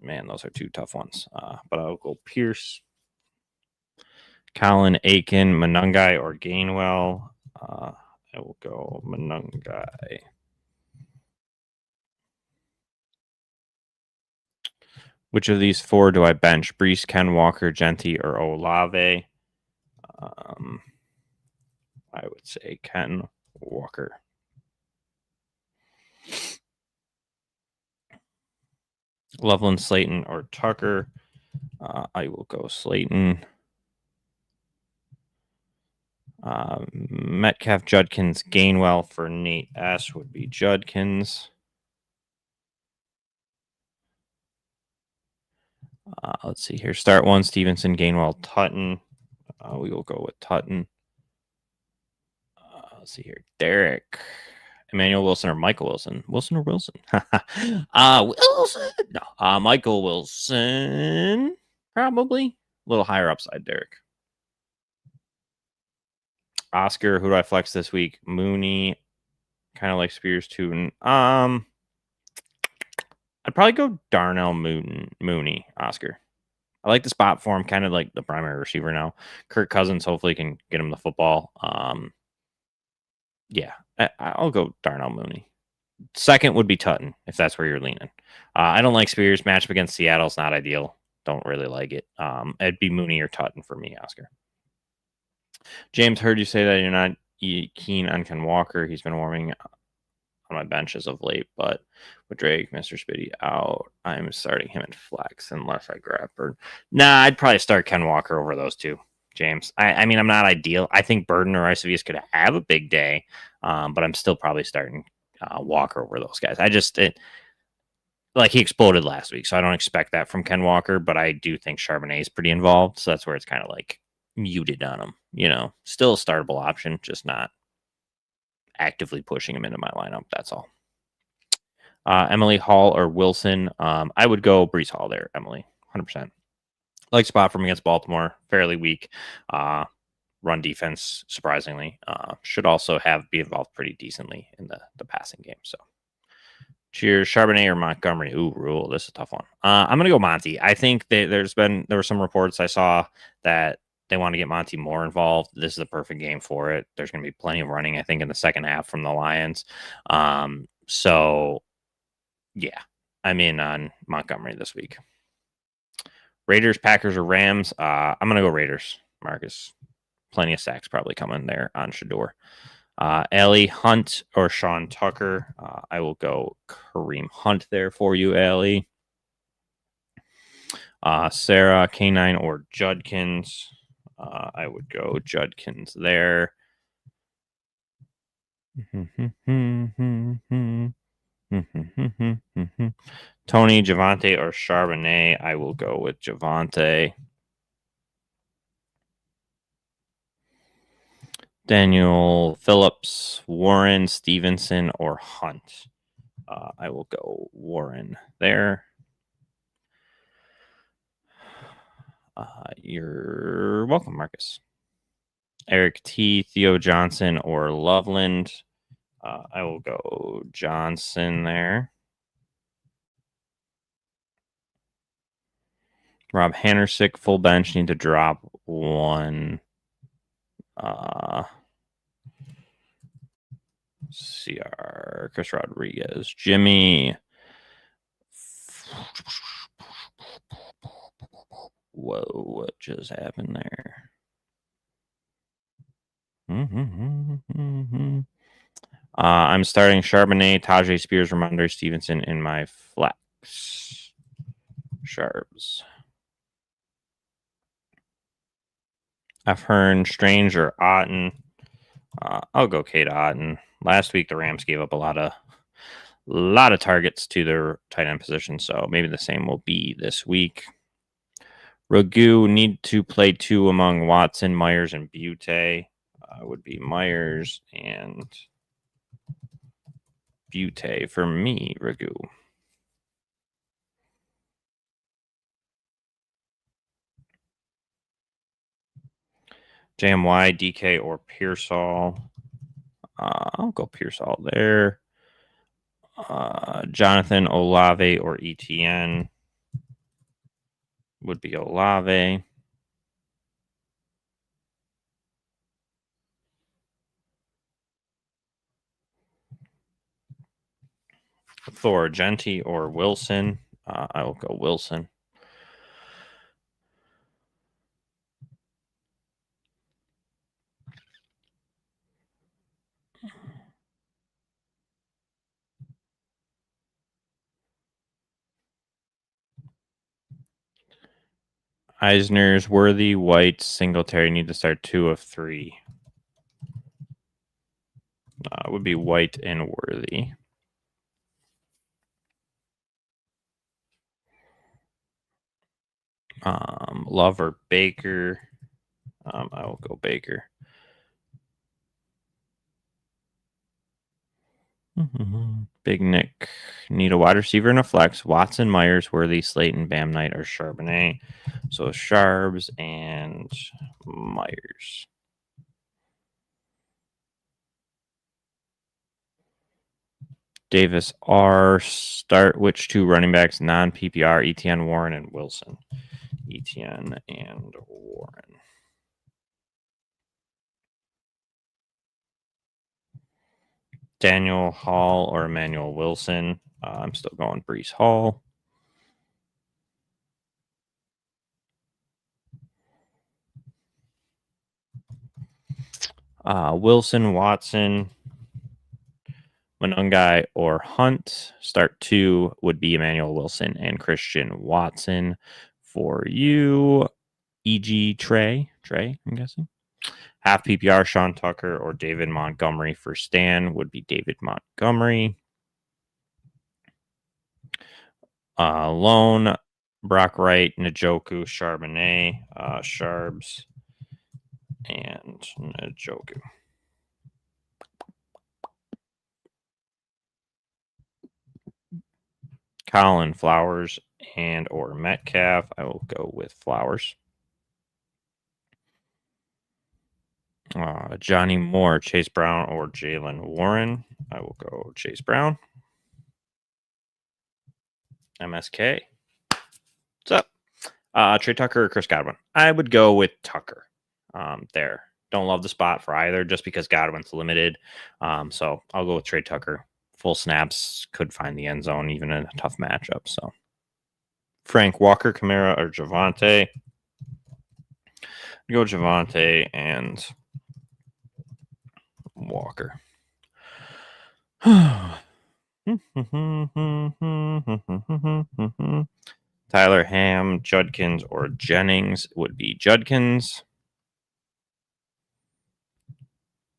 Man, those are 2 tough ones. But I'll go Pierce. Colin, Aiken, Monungai, or Gainwell. I will go Monungai. Which of these 4 do I bench? Brees, Ken Walker, Genti, or Olave? I would say Ken Walker. Loveland, Slayton, or Tucker. I will go Slayton. Metcalf, Judkins, Gainwell for Nate S. would be Judkins. Let's see here. Start 1, Stevenson, Gainwell, Tutton. We will go with Tutton. Let's see here. Derek. Emmanuel Wilson or Michael Wilson? Wilson or Wilson? Wilson. No. Michael Wilson. Probably. A little higher upside, Derek. Oscar, who do I flex this week? Mooney. Kind of like Spears too. I'd probably go Darnell Mooney, Oscar. I like the spot for him, kind of like the primary receiver now. Kirk Cousins hopefully can get him the football. Yeah, I'll go Darnell Mooney. Second would be Tutton, if that's where you're leaning. I don't like Spears. Matchup against Seattle's not ideal. Don't really like it. It'd be Mooney or Tutton for me, Oscar. James, heard you say that you're not keen on Ken Walker. He's been warming on my bench as of late, but with Drake, Mr. Spitty out, I'm starting him in flex unless I grab Bird. Nah, I'd probably start Ken Walker over those 2, James. I mean, I'm not ideal. I think Burden or Isovius could have a big day, but I'm still probably starting Walker over those guys. Like he exploded last week, so I don't expect that from Ken Walker, but I do think Charbonnet is pretty involved, so that's where it's kind of like muted on him. Still a startable option, just not actively pushing him into my lineup. That's all. Emily Hall or Wilson. I would go Brees Hall there, Emily, 100%. Like spot from against Baltimore, fairly weak. Run defense, surprisingly, should also be involved pretty decently in the passing game. So, cheers, Charbonnet or Montgomery. Ooh, Rule. This is a tough one. I'm gonna go Monty. I think there were some reports I saw that they want to get Monty more involved. This is the perfect game for it. There's going to be plenty of running, I think, in the second half from the Lions. So, yeah, I'm in on Montgomery this week. Raiders, Packers, or Rams. I'm going to go Raiders, Marcus. Plenty of sacks probably coming there on Shador. Allie Hunt or Sean Tucker. I will go Kareem Hunt there for you, Allie. Sarah K9 or Judkins. I would go Judkins there. Tony, Javante, or Charbonnet. I will go with Javante. Daniel Phillips, Warren, Stevenson, or Hunt. I will go Warren there. You're welcome, Marcus. Eric T, Theo Johnson, or Loveland. I will go Johnson there. Rob Hannersick, full bench, need to drop one. CR, Chris Rodriguez, Jimmy. Whoa, what just happened there? I'm starting Charbonnet, Tajay Spears, Ramondre Stevenson in my flex. Sharps. F. Hearn, Strange, or Otten. I'll go Kate Otten. Last week the Rams gave up a lot of targets to their tight end position, so maybe the same will be this week. Ragu need to play two among Watson, Myers, and Butte. Would be Myers and Butte for me, Ragu. JMY, DK, or Pearsall. I'll go Pearsall there. Jonathan, Olave, or ETN. Would be Olave. Thor, Genti, or Wilson. I will go Wilson. Eisner's, Worthy, White, Singletary need to start 2 of 3. Would be White and Worthy. Love or Baker. I will go Baker. Big Nick. Need a wide receiver and a flex. Watson, Myers, Worthy, Slayton, Bam Knight, or Charbonnet. So Sharbs and Myers. Davis R. Start which 2 running backs, non-PPR, ETN, Warren, and Wilson. ETN and Warren. Daniel Hall or Emmanuel Wilson. I'm still going Brees Hall. Wilson, Watson, Monungai, or Hunt. Start 2 would be Emmanuel Wilson and Christian Watson. For you, E.G. Trey, I'm guessing. Half PPR, Sean Tucker or David Montgomery. For Stan would be David Montgomery. Lone, Brock Wright, Njoku, Charbonnet, Sharbs, and Njoku. Colin, Flowers, and or Metcalf. I will go with Flowers. Johnny Moore, Chase Brown, or Jalen Warren. I will go Chase Brown. MSK. What's up? Trey Tucker or Chris Godwin? I would go with Tucker. There. Don't love the spot for either just because Godwin's limited. So I'll go with Trey Tucker. Full snaps, could find the end zone even in a tough matchup. So Frank Walker, Kamara, or Javante. Go Javante and Walker. Tyler Ham, Judkins, or Jennings would be Judkins.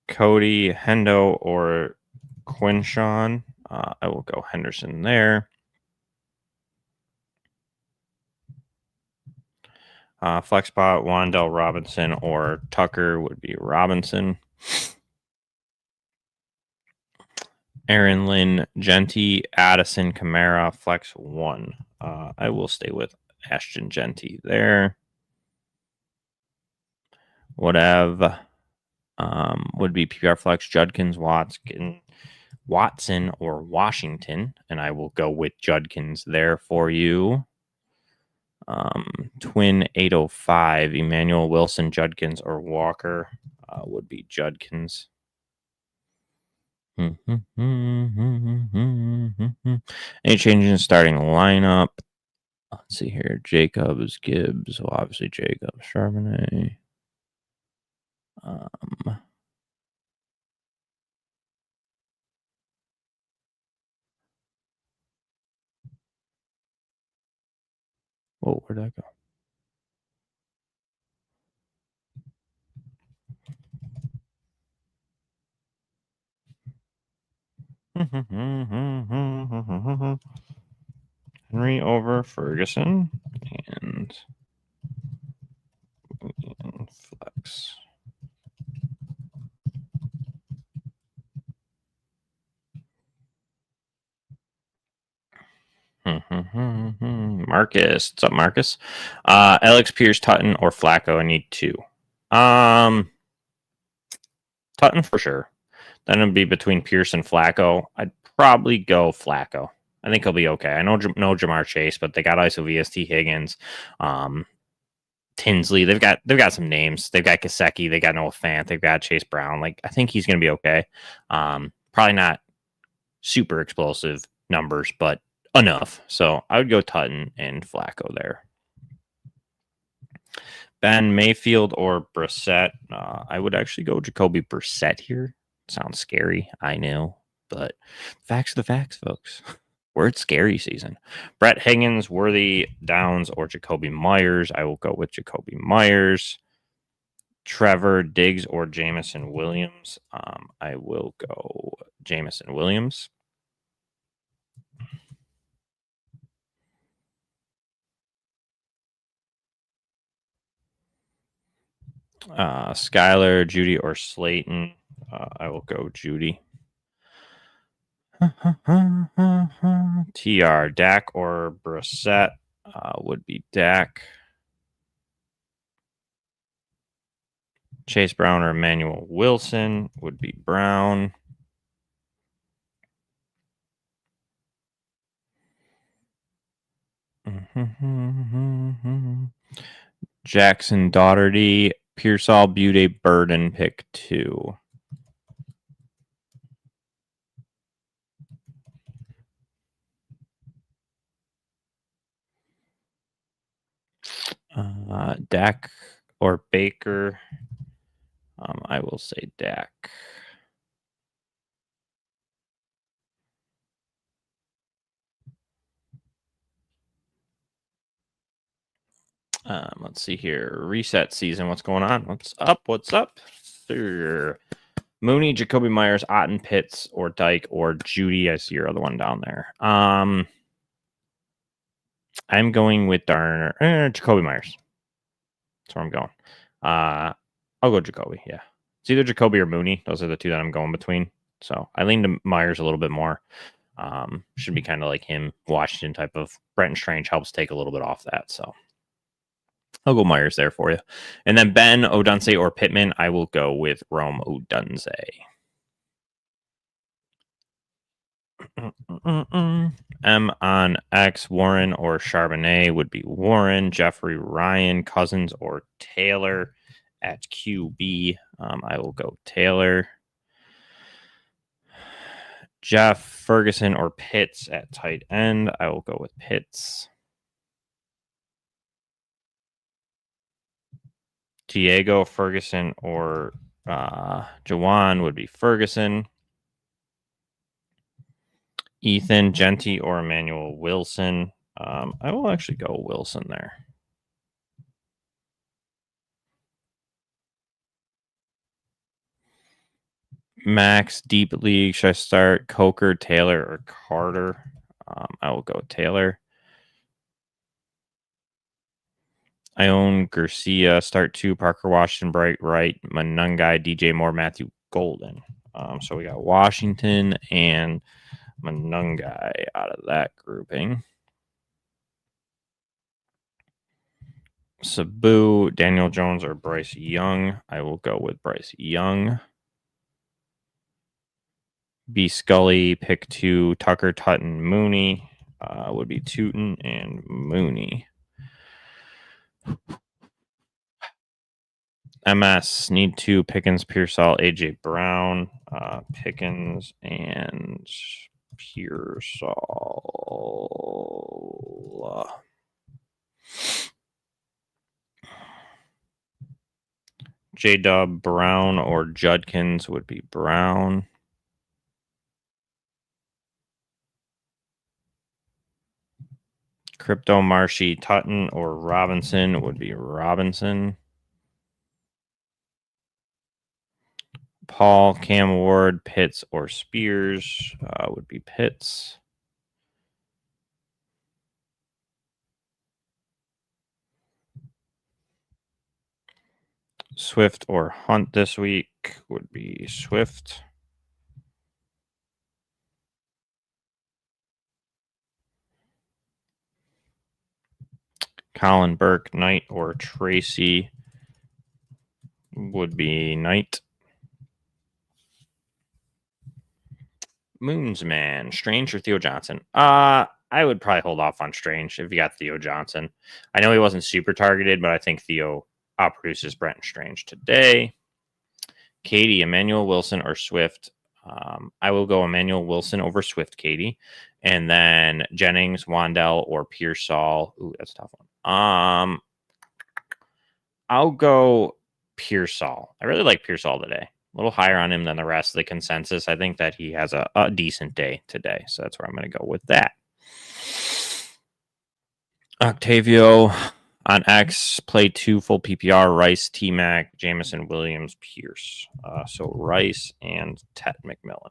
Cody, Hendo, or Quinshawn. I will go Henderson there. Flex spot, Wandell Robinson or Tucker would be Robinson. Aaron Lynn, Genty, Addison, Kamara, flex 1. I will stay with Ashton Genty there. Whatever would be PPR flex, Judkins, Watson, or Washington, and I will go with Judkins there for you. Twin 805, Emmanuel Wilson, Judkins, or Walker would be Judkins. Any changes in starting lineup? Let's see here. Jacobs, Gibbs, well, obviously Jacobs, Charbonnet. Whoa, where'd that go? Henry over Ferguson and flex. Marcus, what's up, Marcus? Alex Pierce, Tutton, or Flacco? I need 2. Tutton for sure. Then it'd be between Pierce and Flacco. I'd probably go Flacco. I think he'll be okay. I know no Jamar Chase, but they got ISO VST Higgins, Tinsley. They've got some names. They've got Gesicki. They got Noah Fant. They've got Chase Brown. Like, I think he's going to be okay. Probably not super explosive numbers, but enough. So I would go Tutton and Flacco there. Ben Mayfield or Brissett. I would actually go Jacoby Brissett here. Sounds scary, I know, but facts are the facts, folks. We're at scary season. Brett Higgins, Worthy, Downs, or Jacoby Myers. I will go with Jacoby Myers. Trevor Diggs or Jamison Williams. I will go Jamison Williams. Skylar, Judy, or Slayton. I will go Judy. TR, Dak or Brissett would be Dak. Chase Brown or Emmanuel Wilson would be Brown. Jackson Daugherty, Pearsall, Butte, Burden, pick 2. Dak or Baker. I will say Dak. Let's see here. Reset season. What's going on? What's up? What's up? Sir. Mooney, Jacoby Myers, Otten, Pitts, or Dyke, or Judy. I see your other one down there. I'm going with Jacoby Myers. That's where I'm going. I'll go Jacoby. Yeah, it's either Jacoby or Mooney. Those are the 2 that I'm going between. So I lean to Myers a little bit more. Should be kind of like him, Washington type of. Brenton Strange helps take a little bit off that. So I'll go Myers there for you. And then Ben, Odunze, or Pittman, I will go with Rome Odunze. M on X, Warren or Charbonnet would be Warren. Jeffrey, Ryan, Cousins, or Taylor at QB. I will go Taylor. Jeff, Ferguson, or Pitts at tight end. I will go with Pitts. Diego, Ferguson, or Jawan would be Ferguson. Ethan, Genty, or Emmanuel Wilson. I will actually go Wilson there. Max, Deep League. Should I start Coker, Taylor, or Carter? I will go Taylor. I own Garcia, start 2, Parker Washington, Bright Right, Manungai, DJ Moore, Matthew Golden. So we got Washington and Manungai out of that grouping. Sabu, Daniel Jones, or Bryce Young. I will go with Bryce Young. B. Scully, pick 2, Tucker, Tutton, Mooney. Would be Tootin and Mooney. MS, need 2, Pickens, Pearsall, AJ Brown, Pickens, and Pearsall. J-Dub, Brown, or Judkins would be Brown. Crypto, Marshy, Tutton, or Robinson would be Robinson. Paul, Cam Ward, Pitts, or Spears would be Pitts. Swift or Hunt this week would be Swift. Colin Burke, Knight, or Tracy would be Knight. Moon's Man, Strange or Theo Johnson? I would probably hold off on Strange if you got Theo Johnson. I know he wasn't super targeted, but I think Theo outproduces Brent Strange today. Katie, Emmanuel Wilson or Swift? I will go Emmanuel Wilson over Swift, Katie. And then Jennings, Wandell, or Pearsall. Ooh, that's a tough one. I'll go Pearsall. I really like Pearsall today. A little higher on him than the rest of the consensus. I think that he has a decent day today. So that's where I'm going to go with that. Octavio on X, play 2 full PPR, Rice, T-Mac, Jamison, Williams, Pierce. So Rice and Ted McMillan.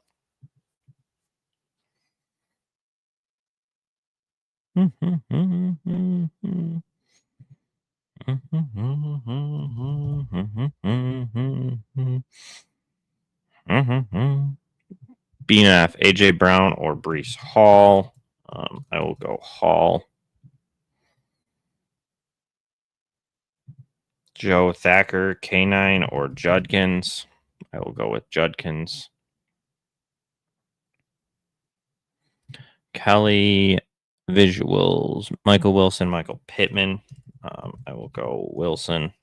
BNF, AJ Brown or Brees Hall. I will go Hall. Joe Thacker, K9 or Judkins. I will go with Judkins. Kelly, visuals, Michael Wilson, Michael Pittman. I will go Wilson.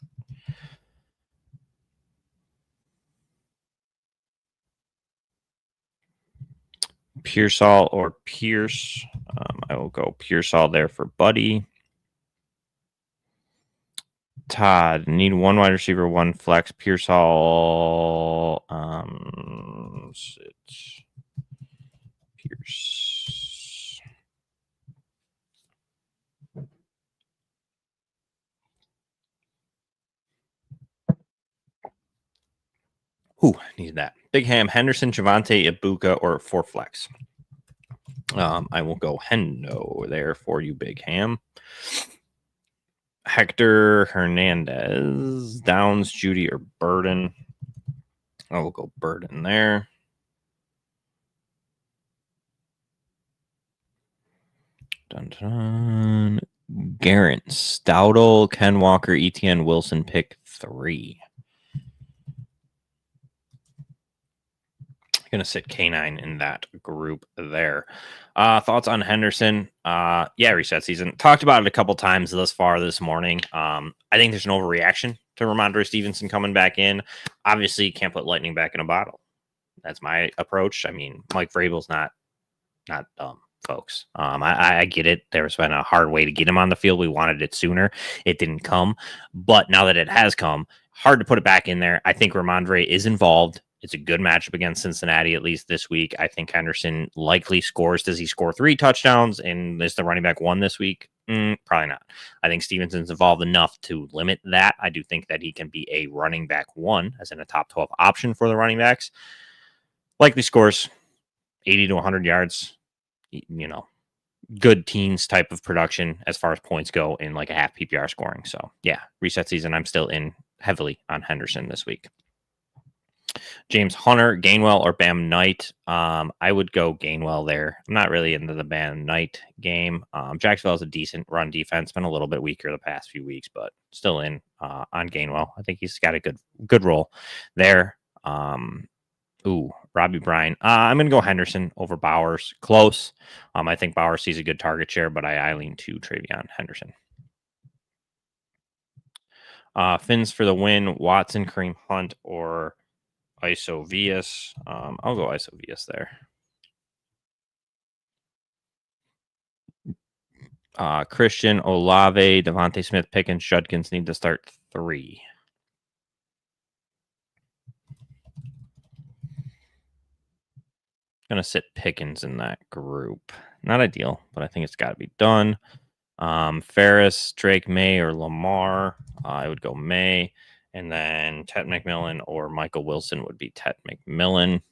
Pearsall or Pierce. I will go Pearsall there for Buddy. Todd, need 1 wide receiver, 1 flex. Pearsall. Pierce. Ooh, needed that. Big Ham, Henderson, Javante, Ibuka, or 4 flex. I will go Hendo there for you, Big Ham. Hector Hernandez, Downs, Judy, or Burden. I will go Burden there. Dun, dun. Garrett, Stoutle, Ken Walker, ETN, Wilson, pick 3. Gonna sit K9 in that group there. Thoughts on Henderson? Reset season. Talked about it a couple times thus far this morning. I think there's an overreaction to Ramondre Stevenson coming back in. Obviously, you can't put lightning back in a bottle. That's my approach. I mean, Mike Vrabel's not dumb. folks. I get it. There's been a hard way to get him on the field. We wanted it sooner. It didn't come. But now that it has come, hard to put it back in there. I think Ramondre is involved. It's a good matchup against Cincinnati, at least this week. I think Henderson likely scores. Does he score 3 touchdowns? And is the running back 1 this week? Probably not. I think Stevenson's involved enough to limit that. I do think that he can be a running back 1, as in a top 12 option for the running backs. Likely scores 80 to 100 yards. Good teens type of production as far as points go in like a half PPR scoring. So yeah, reset season. I'm still in heavily on Henderson this week. James Hunter, Gainwell, or Bam Knight. I would go Gainwell there. I'm not really into the Bam Knight game. Jacksonville has a decent run defense, been a little bit weaker the past few weeks, but still in on Gainwell. I think he's got a good role there. Robbie Bryan. I'm going to go Henderson over Bowers. Close. I think Bowers sees a good target share, but I lean to Travion Henderson. Fins for the win. Watson, Kareem Hunt, or Iso Vias. I'll go Iso Vias there. Christian, Olave, Devontae Smith, Pickens, Judkins need to start 3. Going to sit Pickens in that group. Not ideal, but I think it's got to be done. Ferris, Drake, May, or Lamar. I would go May. And then Ted McMillan or Michael Wilson would be Ted McMillan.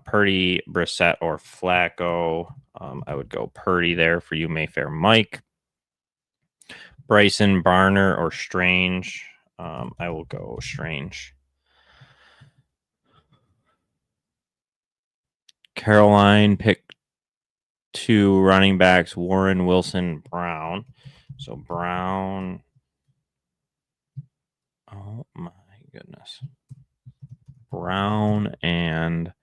Purdy, Brissett, or Flacco. I would go Purdy there for you, Mayfair Mike. Bryson, Barner, or Strange. I will go Strange. Caroline, pick 2 running backs, Warren, Wilson, Brown. So Brown. Oh my goodness. Brown and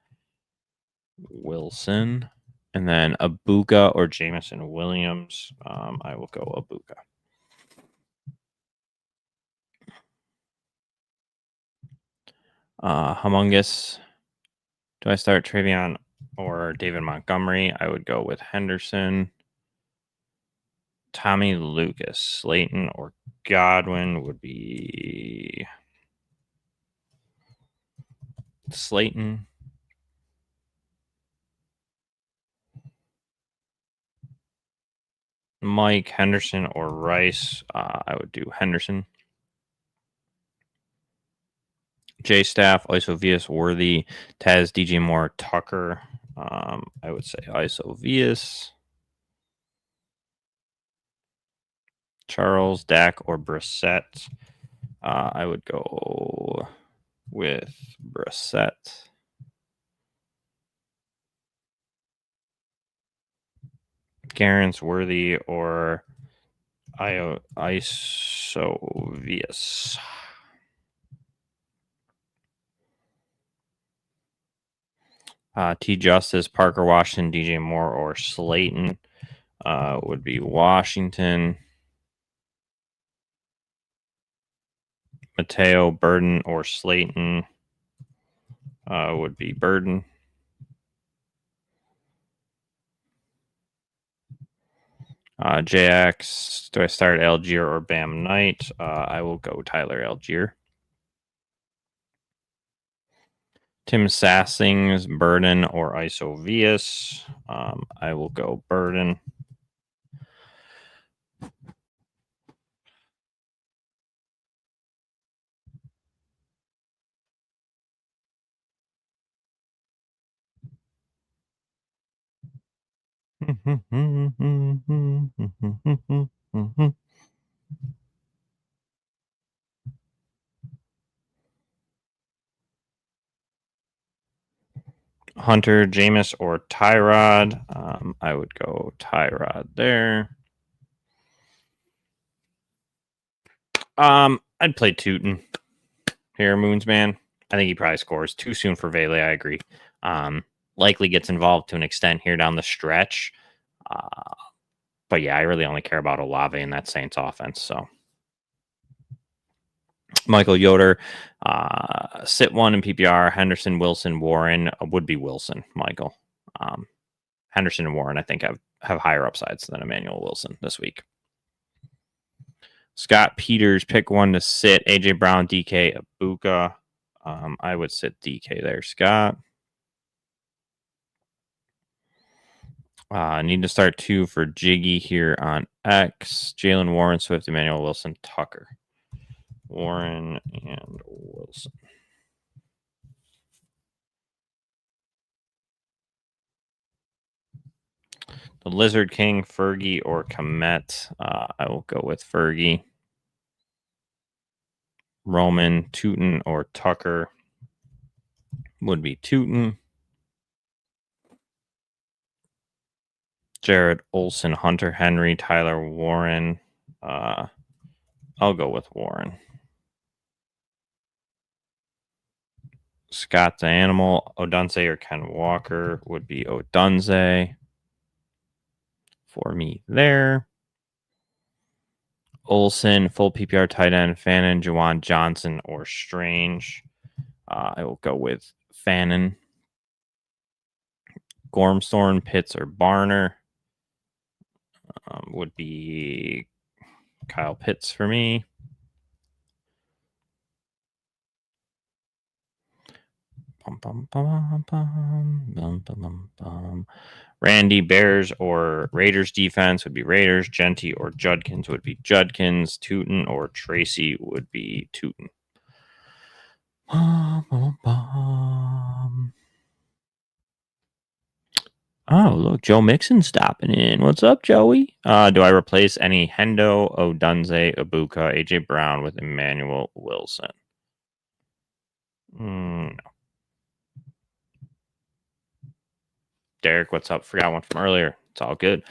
Wilson. And then Abuka or Jameson Williams. I will go Abuka. Humongous. Do I start Travion or David Montgomery? I would go with Henderson. Tommy Lucas, Slayton, or Godwin would be Slayton. Mike, Henderson, or Rice. I would do Henderson. J Staff, Iso Vias, Worthy, Taz, DJ Moore, Tucker. I would say Iso Vias. Charles, Dak, or Brissett. I would go with Brissett. Garance, Worthy, or Iso Vias. T. Justice, Parker Washington, DJ Moore, or Slayton would be Washington. Mateo, Burden, or Slayton would be Burden. JX, do I start Algier or Bam Knight? I will go Tyler Algier. Tim Sassings, Burden, or Iso Vias. I will go Burden. Hunter, Jameis, or Tyrod. I would go Tyrod there. I'd play Tootin here, Moonsman. I think he probably scores too soon for Vele. I agree. Likely gets involved to an extent here down the stretch. But yeah, I really only care about Olave in that Saints offense. So Michael Yoder, sit 1 in PPR. Henderson, Wilson, Warren would be Wilson. Michael. Henderson and Warren, I think, have higher upsides than Emmanuel Wilson this week. Scott Peters, pick one to sit. AJ Brown, DK, Ibuka. I would sit DK there, Scott. Need to start 2 for Jiggy here on X. Jalen Warren, Swift, Emmanuel Wilson, Tucker. Warren and Wilson. The Lizard King, Fergie or Komet. I will go with Fergie. Roman, Tootin or Tucker. Would be Tootin. Jared Olson, Hunter Henry, Tyler Warren. I'll go with Warren. Scott the Animal, Odunze or Ken Walker would be Odunze for me there. Olson, full PPR tight end, Fannin, Juwan Johnson, or Strange. I will go with Fannin. Gormstorm, Pitts, or Barner would be Kyle Pitts for me. Randy, Bears or Raiders defense would be Raiders. Genty or Judkins would be Judkins. Tootin or Tracy would be Tootin. Oh, look, Joe Mixon stopping in. What's up, Joey? Do I replace any Hendo, Odunze, Ibuka, AJ Brown with Emmanuel Wilson? No. Derek, what's up? Forgot one from earlier. It's all good.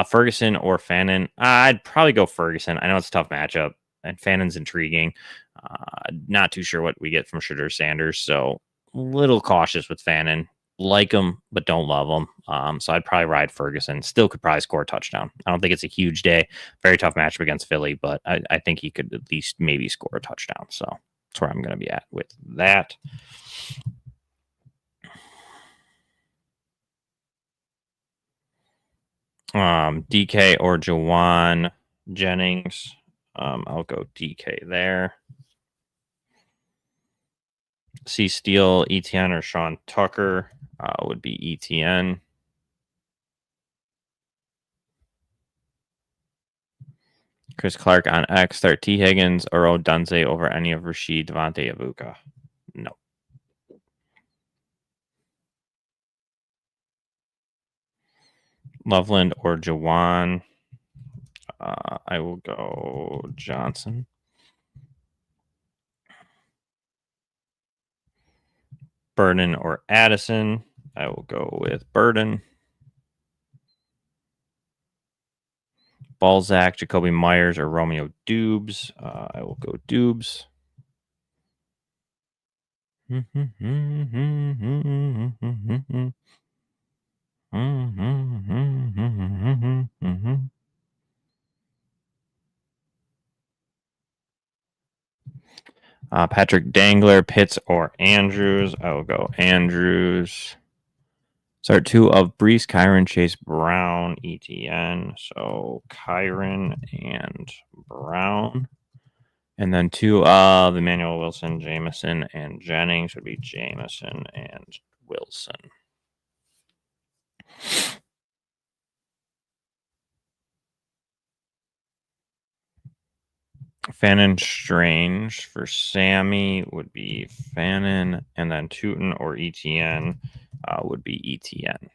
Ferguson or Fannin? I'd probably go Ferguson. I know it's a tough matchup, and Fannin's intriguing. Not too sure what we get from Shedeur Sanders, so a little cautious with Fannin. Like him, but don't love him. So I'd probably ride Ferguson. Still could probably score a touchdown. I don't think it's a huge day. Very tough matchup against Philly, but I think he could at least maybe score a touchdown. So that's where I'm going to be at with that. DK or Jawan Jennings. I'll go DK there. C Steele, ETN, or Sean Tucker would be ETN. Chris Clark on X. Start T. Higgins or Odunze over any of Rashid, Devontae, Ibuka. No. Loveland or Jawan. I will go Johnson. Burden or Addison. I will go with Burden. Balzac, Jacoby Myers, or Romeo Dubes. I will go Dubes. Patrick Dangler, Pitts, or Andrews. I will go Andrews. Start 2 of Brees, Kyron, Chase, Brown, ETN. So Kyron and Brown. And then 2 of Emmanuel Wilson, Jameson, and Jennings would be Jameson and Wilson. Fannin Strange for Sammy would be Fannin, and then Tootin or ETN would be ETN.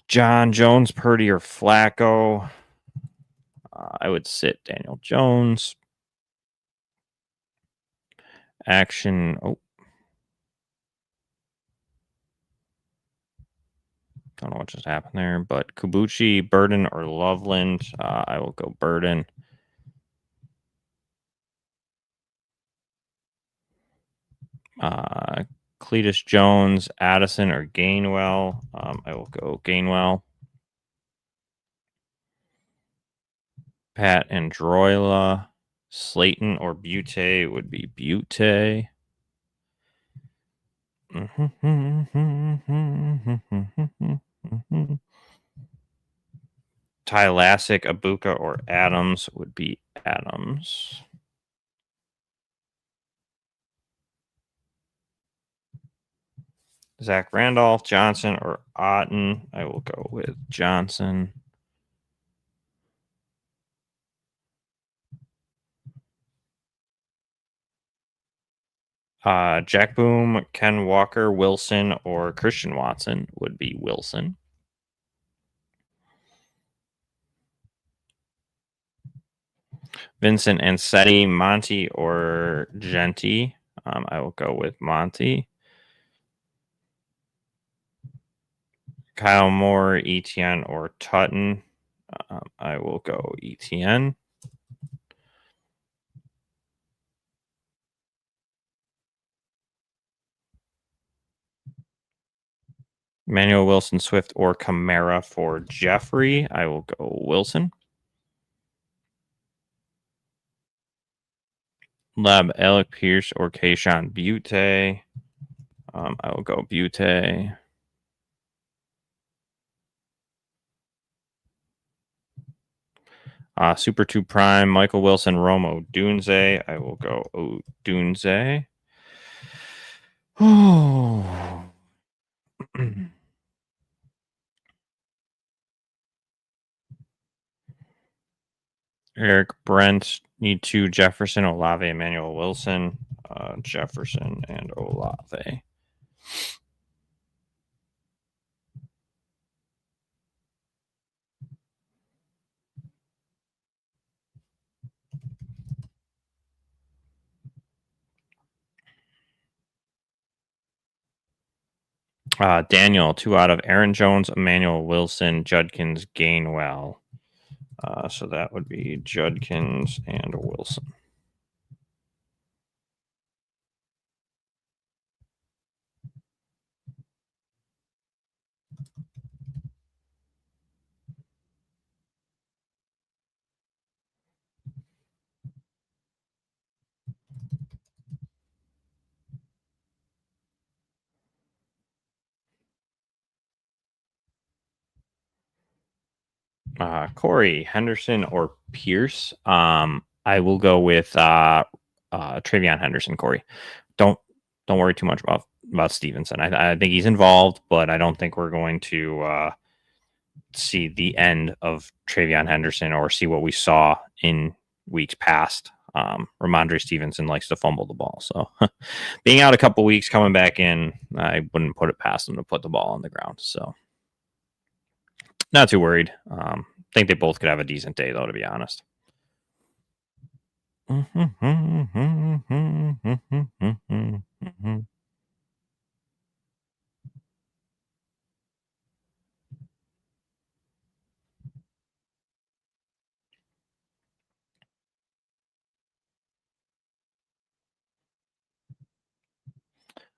John Jones, Purdy, or Flacco. I would sit Daniel Jones. Action. Don't know what just happened there, but Kubuchi, Burden, or Loveland. I will go Burden. Cletus Jones, Addison, or Gainwell. I will go Gainwell. Pat and Droila. Slayton or Butte would be Butte. Tylasic, Abuka, or Adams would be Adams. Zach Randolph, Johnson, or Otten. I will go with Johnson. Jack Boom, Ken Walker, Wilson, or Christian Watson would be Wilson. Vincent Ansetti, Monty, or Genti. I will go with Monty. Kyle Moore, Etienne, or Tutton. I will go Etienne. Emmanuel Wilson, Swift, or Kamara for Jeffrey. I will go Wilson. Lab, Alec Pierce, or Keishon Butte. I will go Butte. Super 2 Prime, Michael Wilson, Romo Dunze. I will go Dunze. Oh. Eric Brent, need 2 Jefferson, Olave, Emmanuel Wilson. Jefferson and Olave. Daniel, 2 out of Aaron Jones, Emmanuel Wilson, Judkins, Gainwell. So that would be Judkins and Wilson. Corey, Henderson, or Pierce. I will go with Travion Henderson. Corey, don't worry too much about Stevenson. I think he's involved, but I don't think we're going to see the end of Travion Henderson or see what we saw in weeks past. Ramondre Stevenson likes to fumble the ball, so being out a couple weeks, coming back in, I wouldn't put it past him to put the ball on the ground. So not too worried. Think they both could have a decent day, though, to be honest.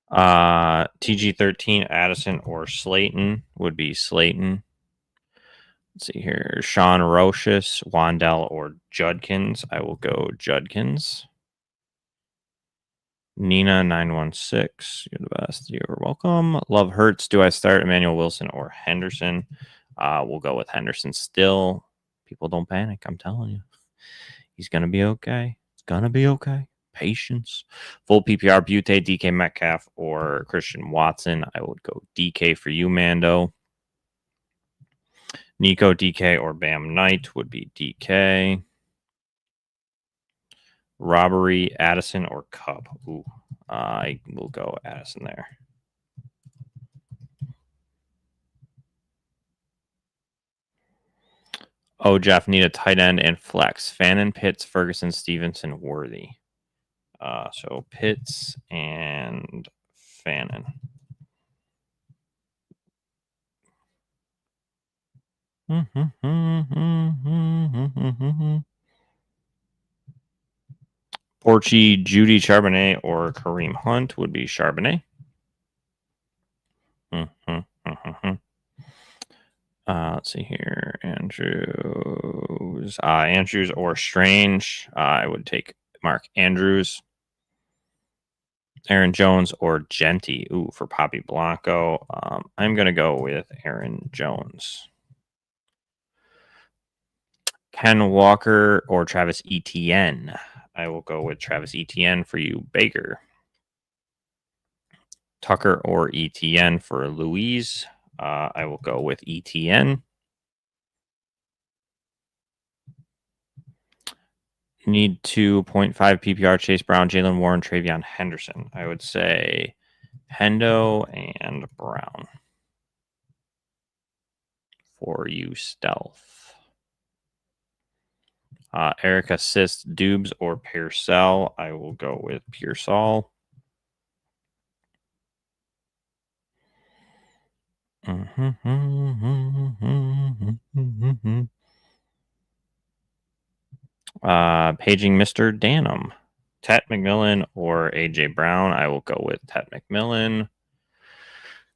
TG13, Addison, or Slayton would be Slayton. Let's see here. Sean Rochus, Wandell, or Judkins. I will go Judkins. Nina 916. You're the best. You're welcome. Love Hurts. Do I start Emmanuel Wilson or Henderson? We'll go with Henderson still. People don't panic. I'm telling you. He's going to be okay. It's going to be okay. Patience. Full PPR, Butte, DK Metcalf, or Christian Watson. I would go DK for you, Mando. Nico, DK, or Bam Knight would be DK. Robbery, Addison, or Cup. Ooh, I will go Addison there. Oh, Jeff, need a tight end and flex. Fannin, Pitts, Ferguson, Stevenson, Worthy. So Pitts and Fannin. Porchy, Judy Charbonnet, or Kareem Hunt would be Charbonnet. Let's see here. Andrews or Strange. I would take Mark Andrews. Aaron Jones or Genty. Ooh, for Poppy Blanco. I'm going to go with Aaron Jones. Ken Walker or Travis Etienne. I will go with Travis Etienne for you, Baker. Tucker or Etienne for Louise. I will go with Etienne. Need 2.5 PPR, Chase Brown, Jalen Warren, Travion Henderson. I would say Hendo and Brown for you, Stealth. Eric Assist, Dubes or Pearsall. I will go with Pearsall. Paging Mr. Danum. Tet McMillan or AJ Brown. I will go with Tet McMillan.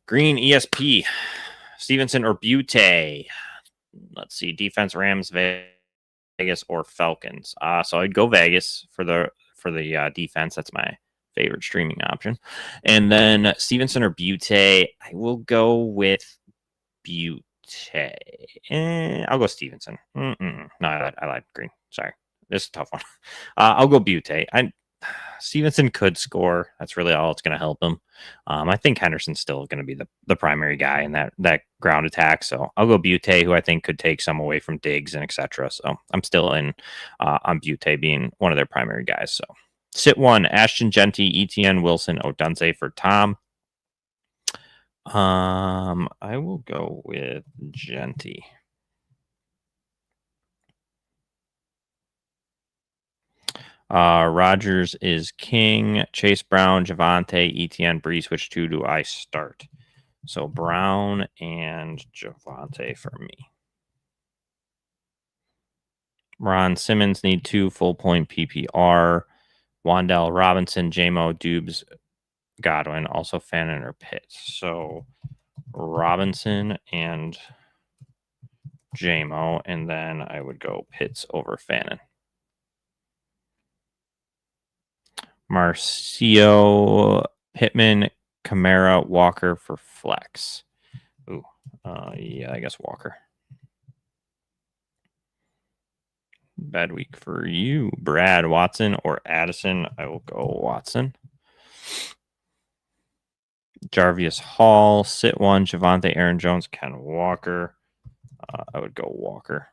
Green ESP. Stevenson or Butte. Let's see. Defense Rams, Vegas or Falcons. So I'd go Vegas for the defense. That's my favorite streaming option. And then Stevenson or Butte. I will go with Butte. I'll go Stevenson. No, I like Green. Sorry. This is a tough one. I'll go Butte. Stevenson could score. That's really all it's going to help him. I think Henderson's still going to be the primary guy in that ground attack. So I'll go Butte, who I think could take some away from Diggs and etc. So I'm still in on Butte being one of their primary guys. So sit one, Ashton Genty, Etienne Wilson, Odunze for Tom. I will go with Genty. Rogers is king. Chase Brown, Javonte, Etienne, Brees. Which two do I start? So Brown and Javonte for me. Ron Simmons need 2 full point PPR. Wandell Robinson, JMO, Dubes, Godwin, also Fannin or Pitts. So Robinson and JMO, and then I would go Pitts over Fannin. Marcio, Pittman, Kamara, Walker for flex. Ooh, yeah, I guess Walker. Bad week for you. Brad, Watson or Addison. I will go Watson. Jarvis Hall, sit one. Javonte, Aaron Jones, Ken Walker. I would go Walker.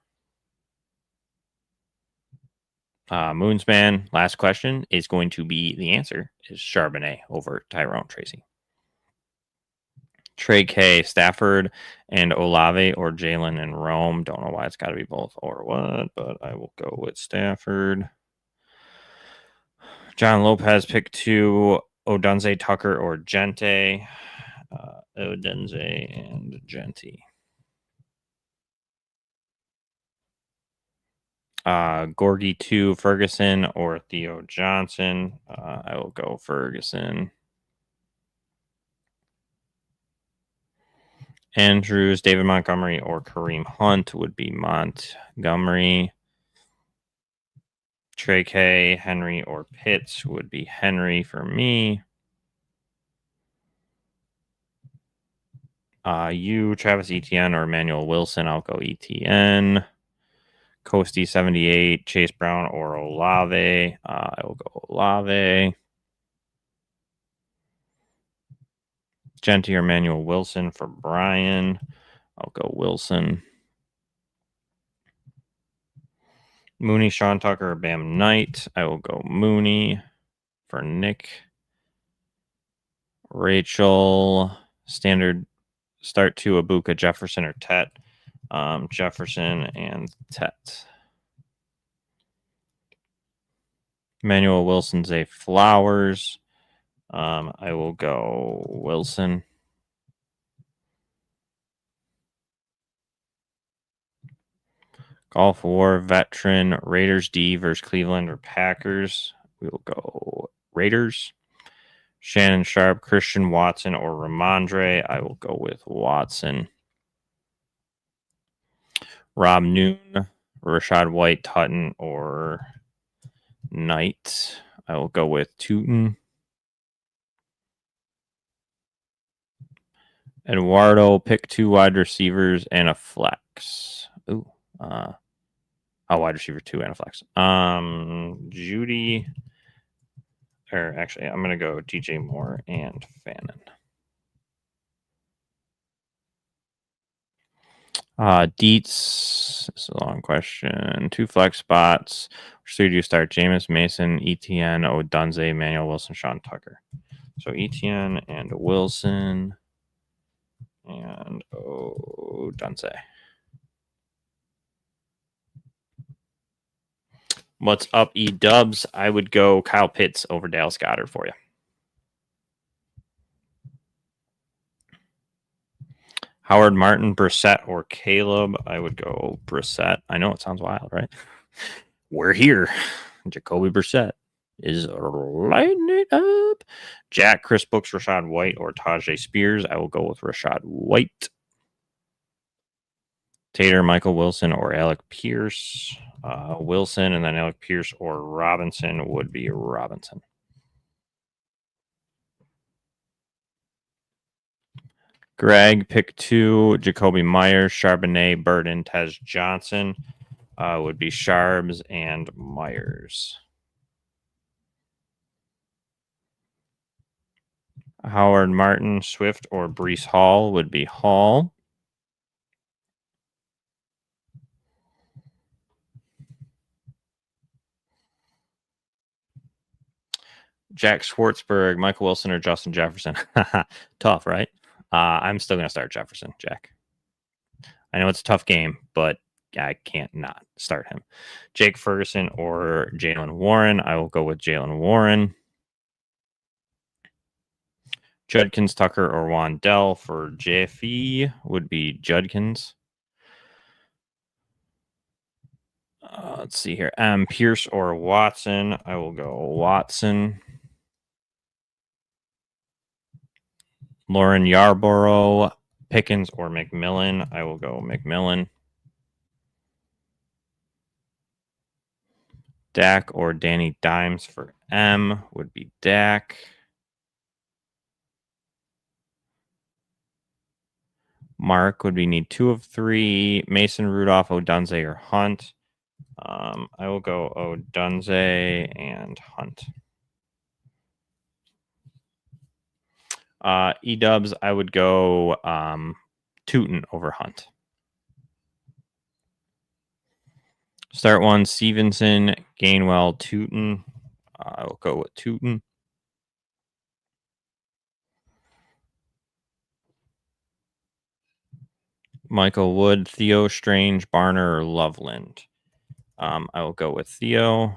Moonsman, last question is going to be the answer is Charbonnet over Tyrone Tracy. Trey K, Stafford and Olave or Jalen and Rome. Don't know why it's got to be both or what, but I will go with Stafford. John Lopez, pick 2. Odunze, Tucker or Gente. Odunze and Genty. Gorgie 2, Ferguson or Theo Johnson. I will go Ferguson. Andrews, David Montgomery or Kareem Hunt would be Montgomery. Trey K, Henry or Pitts would be Henry for me. You, Travis Etienne or Emmanuel Wilson, I'll go Etienne. Coasty 78, Chase Brown or Olave. I will go Olave. Genty or Emmanuel Wilson for Brian. I'll go Wilson. Mooney, Sean Tucker or Bam Knight. I will go Mooney for Nick. Rachel, standard start to Abuka, Jefferson or Tet. Jefferson and Tet. Emmanuel Wilson, Zay Flowers. I will go Wilson. Golf War, Veteran, Raiders D versus Cleveland or Packers. We will go Raiders. Shannon Sharp, Christian Watson or Ramondre. I will go with Watson. Rob Noon, Rashad White, Tutton or Knight. I will go with Tootin. Eduardo, pick 2 wide receivers and a flex. Ooh. Wide receiver 2 and a flex. Judy. Or actually, I'm going to go DJ Moore and Fannin. Dietz. This is a long question. 2 flex spots. Which 3 do you start? Jameis, Mason, Etienne, Odunze, Manuel Wilson, Sean Tucker. So Etienne and Wilson and Odunze. What's up, E-Dubs? I would go Kyle Pitts over Dallas Goedert for you. Howard Martin, Brissett, or Caleb. I would go Brissett. I know it sounds wild, right? We're here. Jacoby Brissett is lighting it up. Jack, Chris Brooks, Rashad White, or Tajay Spears. I will go with Rashad White. Tater, Michael Wilson, or Alec Pierce. Wilson, and then Alec Pierce or Robinson would be Robinson. Greg, pick 2. Jacoby Myers, Charbonnet, Burden, Tez Johnson would be Sharbs and Myers. Howard Martin, Swift, or Breece Hall would be Hall. Jack Schwartzberg, Michael Wilson, or Justin Jefferson. Tough, right? I'm still going to start Jefferson, Jack. I know it's a tough game, but I can't not start him. Jake Ferguson or Jalen Warren. I will go with Jalen Warren. Judkins, Tucker, or Wandell for Jeffy would be Judkins. Let's see here. Pierce or Watson. I will go Watson. Lauren Yarborough, Pickens, or McMillan. I will go McMillan. Dak or Danny Dimes for M would be Dak. Mark would be need 2 of 3. Mason, Rudolph, Odunze, or Hunt. I will go Odunze and Hunt. E-Dubs, I would go Tootin over Hunt. Start 1, Stevenson, Gainwell, Tootin. I will go with Tootin. Michael Wood, Theo, Strange, Barner, or Loveland. I will go with Theo.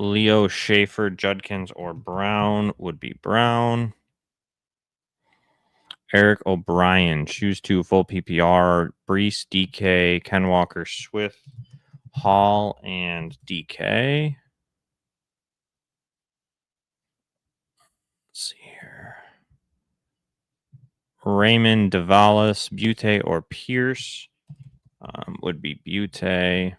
Leo, Schaefer, Judkins, or Brown would be Brown. Eric O'Brien, choose 2, full PPR. Brees, DK, Ken Walker, Swift, Hall, and DK. Let's see here. Raymond, Davalis, Butte, or Pierce would be Butte.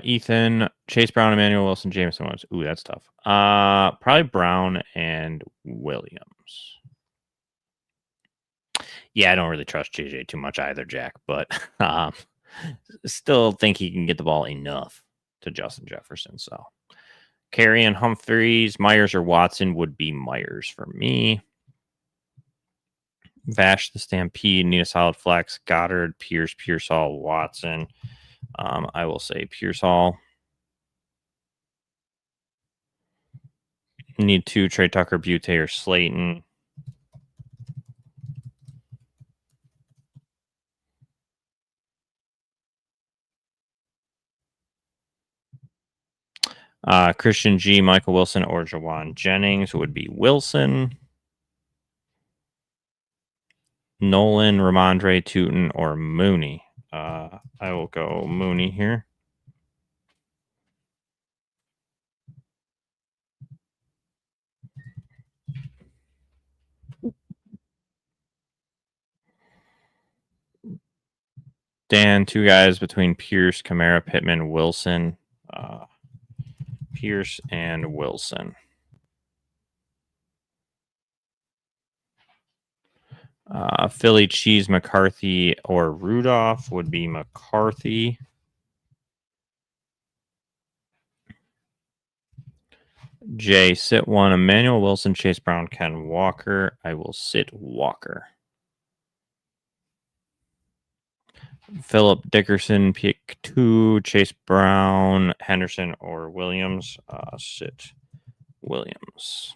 Ethan, Chase Brown, Emmanuel Wilson, Jameson Williams. Ooh, that's tough. Probably Brown and Williams. Yeah, I don't really trust JJ too much either, Jack, but still think he can get the ball enough to Justin Jefferson. So Carey and Humphreys, Myers or Watson would be Myers for me. Vash the Stampede, need a solid flex. Goddard, Pierce, Pearsall, Watson. I will say Pearsall. Need 2, Trey Tucker, Butte, or Slayton. Christian G, Michael Wilson, or Jawan Jennings would be Wilson. Nolan, Ramondre, Tootin, or Mooney. I will go Mooney here. Dan, 2 guys between Pierce, Kamara, Pittman, Wilson. Pierce, and Wilson. Philly cheese, McCarthy, or Rudolph would be McCarthy. J, sit one. Emmanuel Wilson, Chase Brown, Ken Walker. I will sit Walker. Philip Dickerson, pick 2. Chase Brown, Henderson, or Williams. Sit Williams.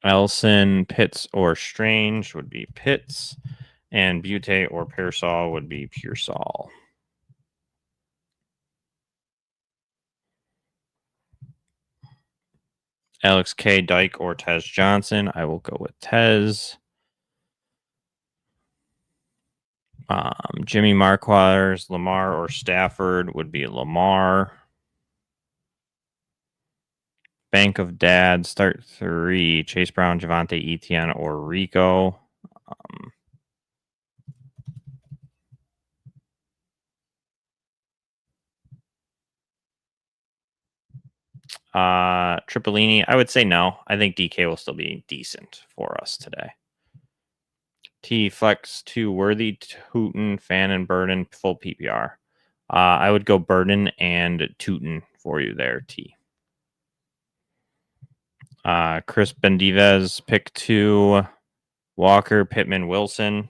Elson, Pitts, or Strange would be Pitts. And Butte or Pearsall would be Pearsall. Alex K. Dyke or Tez Johnson. I will go with Tez. Jimmy Marquardt, Lamar or Stafford would be Lamar. Bank of Dad, start 3. Chase Brown, Javonte Etienne, or Rico. Tripolini, I would say no. I think DK will still be decent for us today. T, Flex 2, Worthy, Tootin, Fannin, Burden, full PPR. I would go Burden and Tootin for you there, T. Chris Bendives, pick 2. Walker, Pittman, Wilson.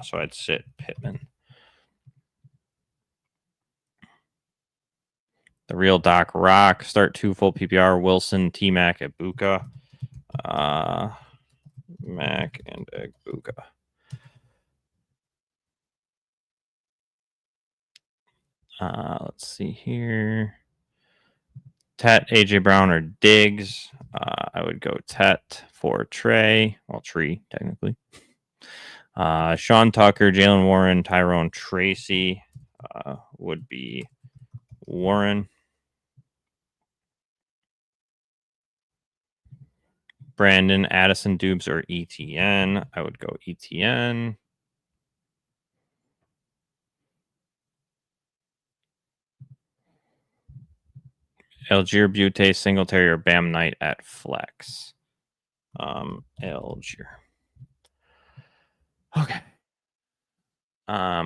So I'd sit Pittman. The Real Doc Rock, start 2, full PPR. Wilson, T-Mac, Ibuka. Mac and Ibuka. Let's see here. Tet, AJ Brown, or Diggs. I would go Tet for Trey. Well, Tree, technically. Sean Tucker, Jalen Warren, Tyrone Tracy would be Warren. Brandon, Addison, Dubes, or ETN. I would go ETN. Algier, Butte, Singletary, or Bam Knight at flex. Algier. Okay.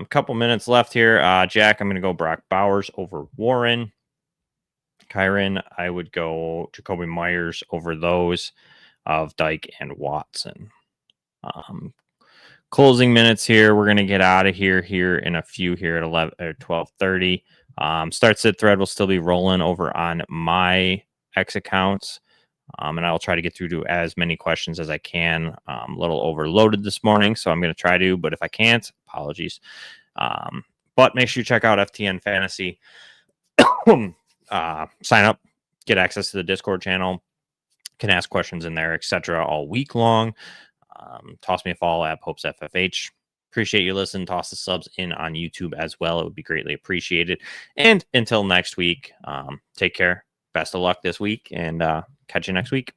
Couple minutes left here. Jack, I'm going to go Brock Bowers over Warren. Kyron, I would go Jacoby Myers over those of Dyke and Watson. Closing minutes here. We're going to get out of here in a few here at 11 or 12:30. Start sit thread will still be rolling over on my X accounts. And I'll try to get through to as many questions as I can. I'm a little overloaded this morning, so I'm going to try to, but if I can't, apologies. But make sure you check out FTN Fantasy. Sign up, get access to the Discord channel, can ask questions in there, etc. all week long. Toss me a follow at Popes FFH. Appreciate you listening. Toss the subs in on YouTube as well. It would be greatly appreciated. And until next week, take care. Best of luck this week, and catch you next week.